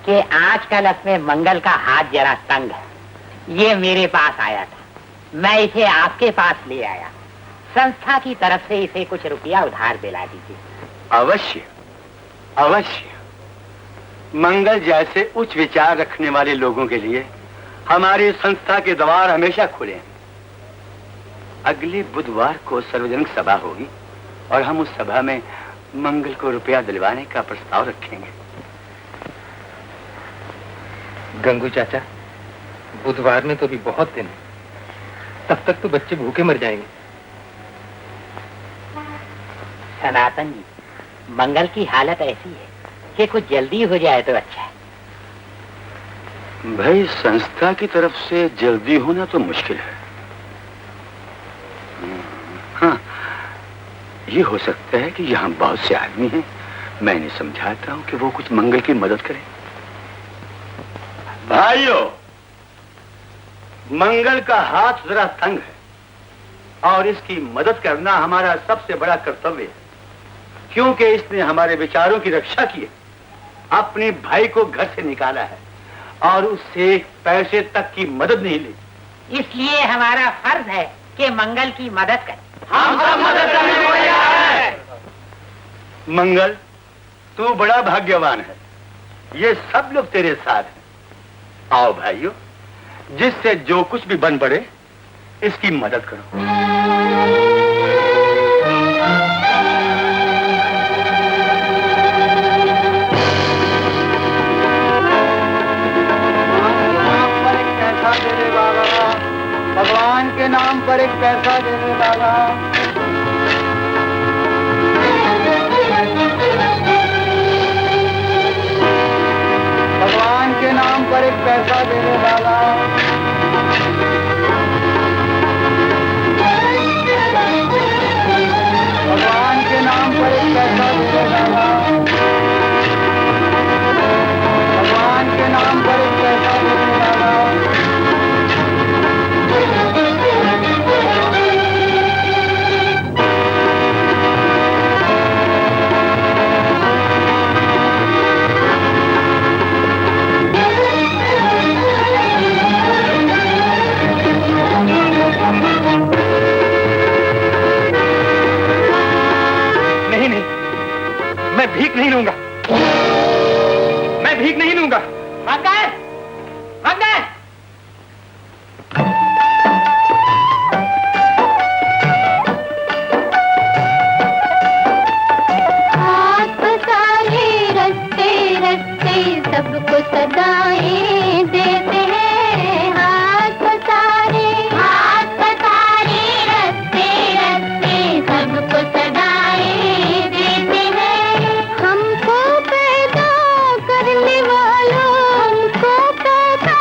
कि आजकल अपने मंगल का हाथ जरा तंग है। ये मेरे पास आया था, मैं इसे आपके पास ले आया। संस्था की तरफ से इसे कुछ रुपया उधार दिला दीजिए। अवश्य, अवश्य। मंगल जैसे उच्च विचार रखने वाले लोगों के लिए हमारी संस्था के द्वार हमेशा खुले हैं। अगले बुधवार को सार्वजनिक सभा होगी और हम उस सभा में मंगल को रुपया दिलवाने का प्रस्ताव रखेंगे। गंगू चाचा, बुधवार में तो भी बहुत दिन, तब तक तो बच्चे भूखे मर जाएंगे। सनातन जी, मंगल की हालत ऐसी है कि कुछ जल्दी हो जाए तो अच्छा है। भाई, संस्था की तरफ से जल्दी होना तो मुश्किल है। हाँ, ये हो सकता है कि यहाँ बहुत से आदमी हैं, मैं इन्हें समझाता हूँ कि वो कुछ मंगल की मदद करें। भाइयों, मंगल का हाथ जरा तंग है, और इसकी मदद करना हमारा सबसे बड़ा कर्तव्य है, क्योंकि इसने हमारे विचारों की रक्षा की है, अपने भाई को घर से निकाला है और उससे पैसे तक की मदद नहीं ली। इसलिए हमारा फर्ज है कि मंगल की मदद करें। हम सब मदद करने को तैयार हैं। मंगल, तू बड़ा भाग्यवान है, ये सब लोग तेरे साथ हैं। आओ भाइयों, जिससे जो कुछ भी बन पड़े इसकी मदद करो। भगवान के नाम पर एक पैसा दे दे बाबा। भगवान के नाम पर एक पैसा दे दे बाबा। भगवान के नाम पर एक पैसा दे दे बाबा। भगवान के नाम पर एक पैसा दे दे बाबा। मैं भीख नहीं लूंगा, मैं भीख नहीं लूंगा। मंगल, मंगल, हाथ पसारे रस्ते रस्ते सबको सदाएं देते हैं। हाथ पसारे रस्ते रस्ते सबको सदाएं देते हैं। हमको पैदा करने वालों, हमको पैदा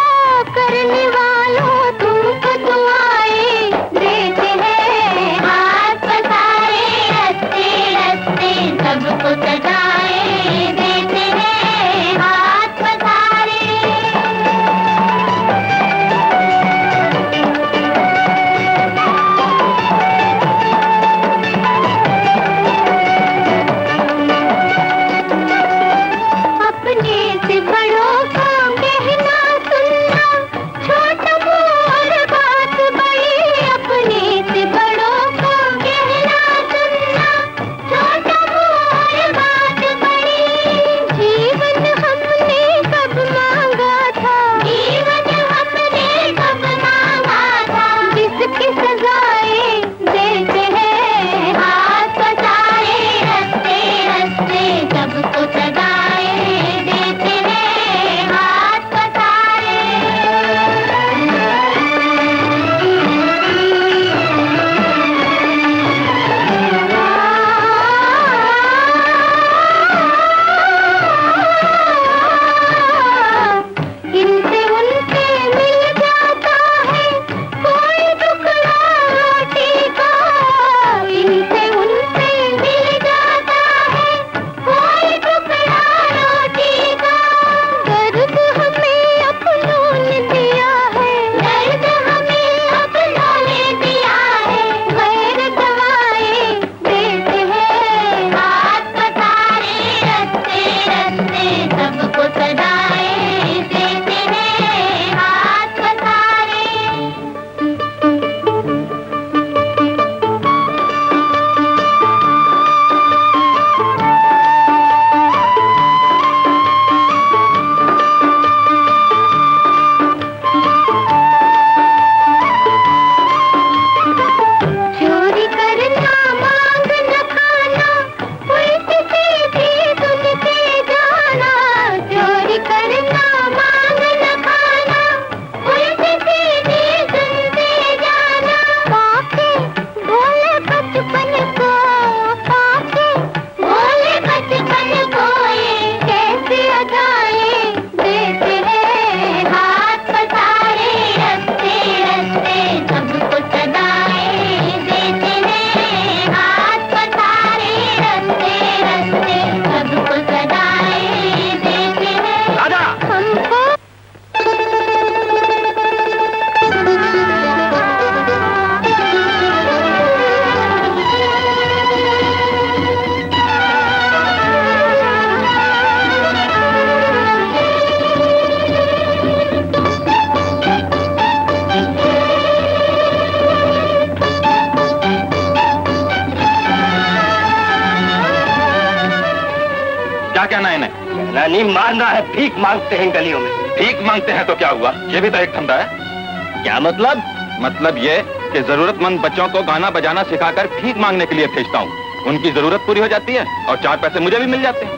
कहना है इन्हें? कहना नहीं, मारना है। भीख मांगते हैं गलियों में। भीख मांगते हैं तो क्या हुआ? ये भी तो एक धंधा है। क्या मतलब? मतलब ये कि जरूरतमंद बच्चों को गाना बजाना सिखाकर भीख मांगने के लिए भेजता हूँ। उनकी जरूरत पूरी हो जाती है और 4 पैसे मुझे भी मिल जाते हैं।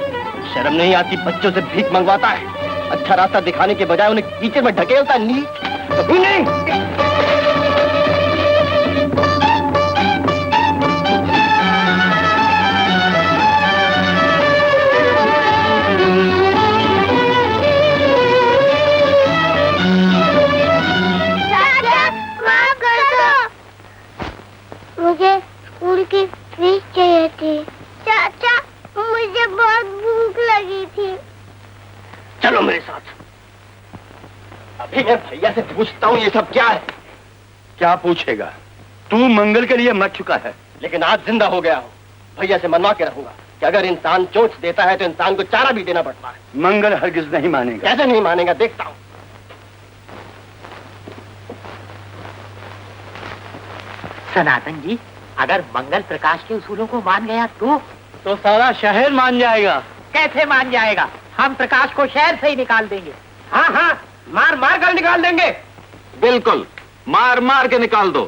शर्म नहीं आती? बच्चों से भीख मंगवाता है। अच्छा रास्ता दिखाने के बजाय उन्हें कीचड़ में ढकेलता है। नीच कभी नहीं। मुझे स्कूल की फीस चाहिए थी। चाचा, मुझे बहुत भूख लगी थी। चलो मेरे साथ। अभी मैं भैया से पूछता हूँ ये सब क्या है। क्या पूछेगा? तू मंगल के लिए मर चुका है। लेकिन आज जिंदा हो गया हूँ। भैया से मनवा के रहूंगा कि अगर इंसान चोंच देता है तो इंसान को चारा भी देना पड़ता है। मंगल हरगिज नहीं मानेगा। कैसे नहीं मानेगा? देखता हूँ। सनातन जी, अगर मंगल प्रकाश के उसूलों को मान गया तो सारा शहर मान जाएगा। कैसे मान जाएगा? हम प्रकाश को शहर से ही निकाल देंगे। हाँ हाँ, मार मार कर निकाल देंगे। बिल्कुल, मार मार के निकाल दो।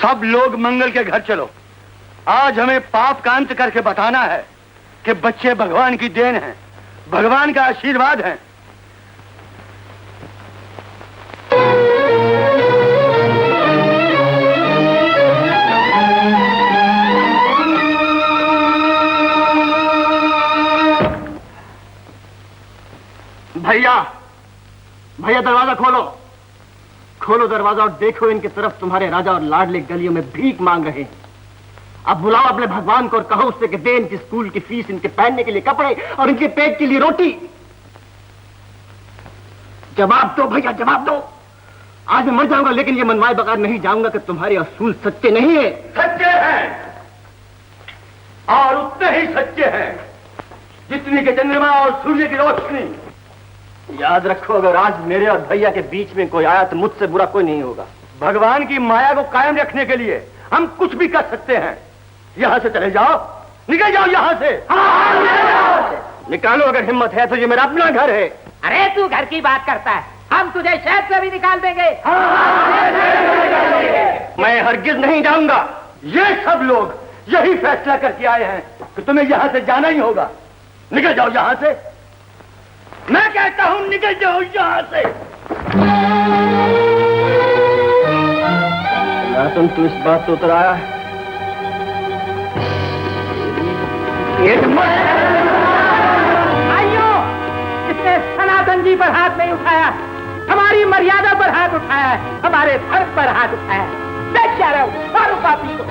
सब लोग मंगल के घर चलो। आज हमें पाप का अंत करके बताना है कि बच्चे भगवान की देन हैं, भगवान का आशीर्वाद है। भैया, भैया दरवाजा खोलो। खोलो दरवाजा और देखो इनकी तरफ तुम्हारे राजा और लाडले गलियों में भीख मांग रहे हैं। अब बुलाओ अपने भगवान को और कहो उससे कि दे इनकी स्कूल की फीस, इनके पहनने के लिए कपड़े और इनके पेट के लिए रोटी। जवाब दो भैया, जवाब दो। आज मैं मर जाऊंगा लेकिन ये मनवाए बगैर नहीं जाऊंगा कि तुम्हारे असूल सच्चे नहीं है। सच्चे हैं और उतने ही सच्चे हैं जितनी के चंद्रमा और सूर्य की रोशनी। याद रखो, अगर आज मेरे और भैया के बीच में कोई आया तो मुझसे बुरा कोई नहीं होगा। भगवान की माया को कायम रखने के लिए हम कुछ भी कर सकते हैं। यहां से चले जाओ, निकल जाओ यहां से। निकालो अगर हिम्मत है तो, ये मेरा अपना घर है। अरे तू घर की बात करता है, हम तुझे शहर से भी निकाल देंगे। मैं हरगिज नहीं जाऊंगा। ये सब लोग यही फैसला करके आए हैं कि तुम्हें यहां से जाना ही होगा। निकल जाओ यहां से। मैं कहता हूं निकल जाओ यहां से। तुम तो इस बात से उतर आया। आइयो, इसने सनातन जी पर हाथ नहीं उठाया, हमारी मर्यादा पर हाथ उठाया है, हमारे धर्म पर हाथ उठाया है। देख क्या रहे हो? मारो पापी को।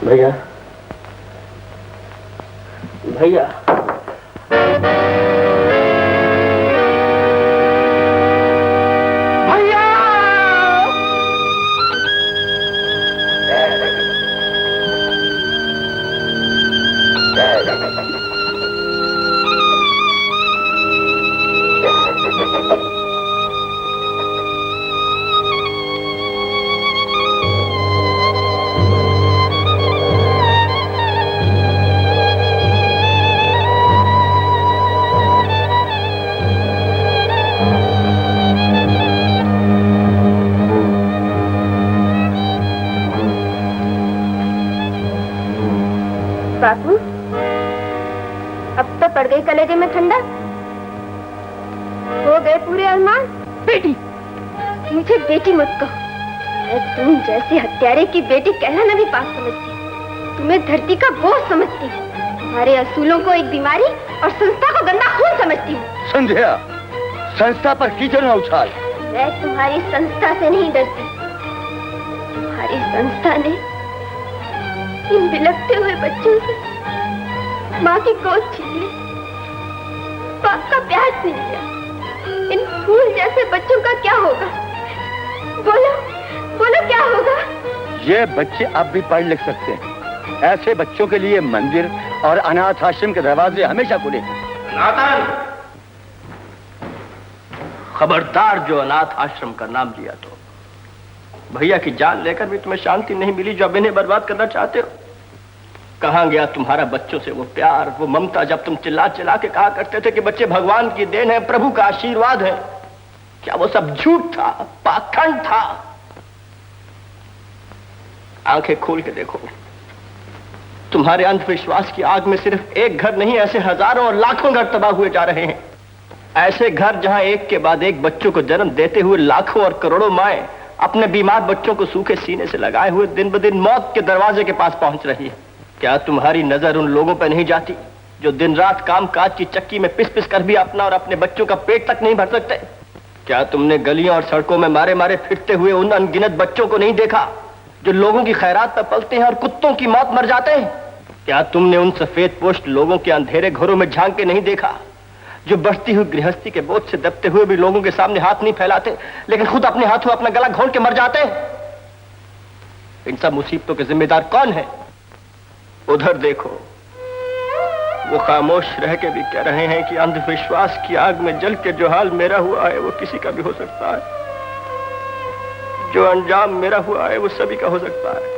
भैया, भैया, बापू, अब तो पड़ गई कलेजे में ठंडक, हो गए पूरे अरमान। बेटी, मुझे बेटी मत कहो, मैं तुम जैसे हत्यारे की बेटी कहना भी पाप समझती हूँ। तुम्हें धरती का बोझ समझती हूँ, तुम्हारे असूलों को एक बीमारी और संस्था को गंदा खून समझती हूँ। संध्या, संस्था पर कीचड़ न उछाल। मैं तुम्हारी संस्था से नहीं डरती, तुम्हारी संस्था ने इन बिलखते हुए बच्चों से माँ की गोद छीन ली, बाप का प्यार छीन लिया। इन फूल जैसे बच्चों का क्या होगा? बोलो, बोलो क्या होगा? ये बच्चे अब भी पढ़ लिख सकते हैं। ऐसे बच्चों के लिए मंदिर और अनाथ आश्रम के दरवाजे हमेशा खुले हैं। नाथन, खबरदार जो अनाथ आश्रम का नाम लिया तो भैया की जान लेकर भी तुम्हें शांति नहीं मिली जो अब इन्हें बर्बाद करना चाहते हो। कहां गया तुम्हारा बच्चों से वो प्यार, वो ममता, जब तुम चिल्ला चिल्ला के कहा करते थे कि बच्चे भगवान की देन है, प्रभु का आशीर्वाद है? क्या वो सब झूठ था, पाखंड था? आंखें खोल के देखो, तुम्हारे अंधविश्वास की आग में सिर्फ एक घर नहीं, ऐसे हजारों और लाखों घर तबाह हुए जा रहे हैं। ऐसे घर जहां एक के बाद एक बच्चों को जन्म देते हुए लाखों और करोड़ों माएं अपने बीमार बच्चों को सूखे सीने से लगाए हुए दिन ब दिन मौत के दरवाजे के पास पहुंच रही है। क्या तुम्हारी नजर उन लोगों पर नहीं जाती जो दिन रात काम काज की चक्की में पिस पिस कर भी अपना और अपने बच्चों का पेट तक नहीं भर सकते? क्या तुमने गलियों और सड़कों में मारे मारे फिरते हुए उन अनगिनत बच्चों को नहीं देखा जो लोगों की खैरात पर पलते हैं और कुत्तों की मौत मर जाते हैं? क्या तुमने उन सफेद पोस्ट लोगों के अंधेरे घरों में झांक के नहीं देखा जो बढ़ती हुई गृहस्थी के बोझ से दबते हुए भी लोगों के सामने हाथ नहीं फैलाते लेकिन खुद अपने हाथों अपना गला घोंट के मर जाते हैं? इन सब मुसीबतों के जिम्मेदार कौन है? उधर देखो, वो खामोश रह के भी कह रहे हैं कि अंधविश्वास की आग में जल के जो हाल मेरा हुआ है वो किसी का भी हो सकता है, जो अंजाम मेरा हुआ है वो सभी का हो सकता है।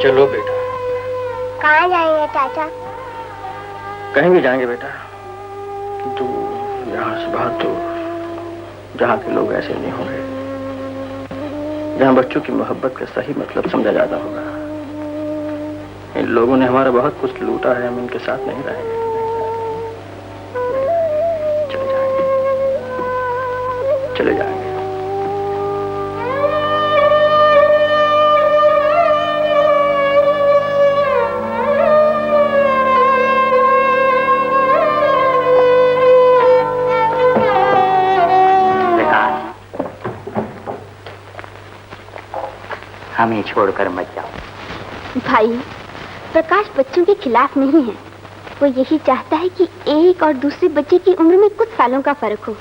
चलो बेटा। कहाँ जाएंगे चाचा? कहीं भी जाएंगे बेटा, तो यहाँ से बहुत दूर, जहाँ के लोग ऐसे नहीं होंगे, जहाँ बच्चों की मोहब्बत का सही मतलब समझा जाता होगा। इन लोगों ने हमारा बहुत कुछ लूटा है, हम इनके साथ नहीं रहेंगे। चले जाएंगे, चले जाएंगे। हमें छोड़कर मत जाओ। भाई, प्रकाश बच्चों के खिलाफ नहीं है। वो यही चाहता है कि एक और दूसरे बच्चे की उम्र में कुछ सालों का फर्क हो,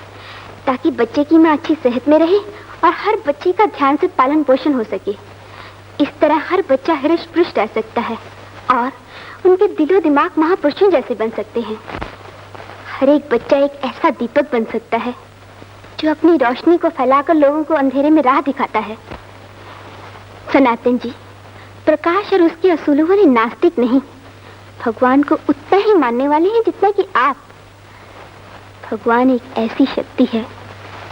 ताकि बच्चे की मां अच्छी सेहत में रहे और हर बच्चे का ध्यान से पालन पोषण हो सके। इस तरह हर बच्चा हृष्ट पुष्ट रह सकता है और उनके दिलो दिमाग महापुरुषों जैसे बन सकते हैं। हर एक बच्चा एक ऐसा दीपक बन सकता है जो अपनी रोशनी को फैलाकर लोगों को अंधेरे में राह दिखाता है। सनातन जी, प्रकाश और उसके असूलों वाले नास्तिक नहीं, भगवान को उतना ही मानने वाले हैं जितना कि आप। भगवान एक ऐसी शक्ति है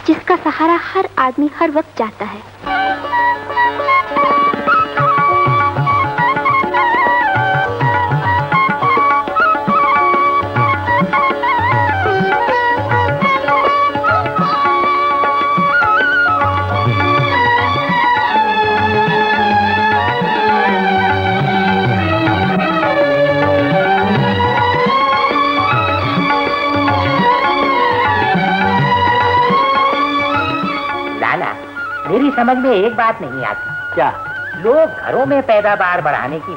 जिसका सहारा हर आदमी हर वक्त चाहता है। समझ में एक बात नहीं आती। क्या? लोग घरों में पैदावार बढ़ाने की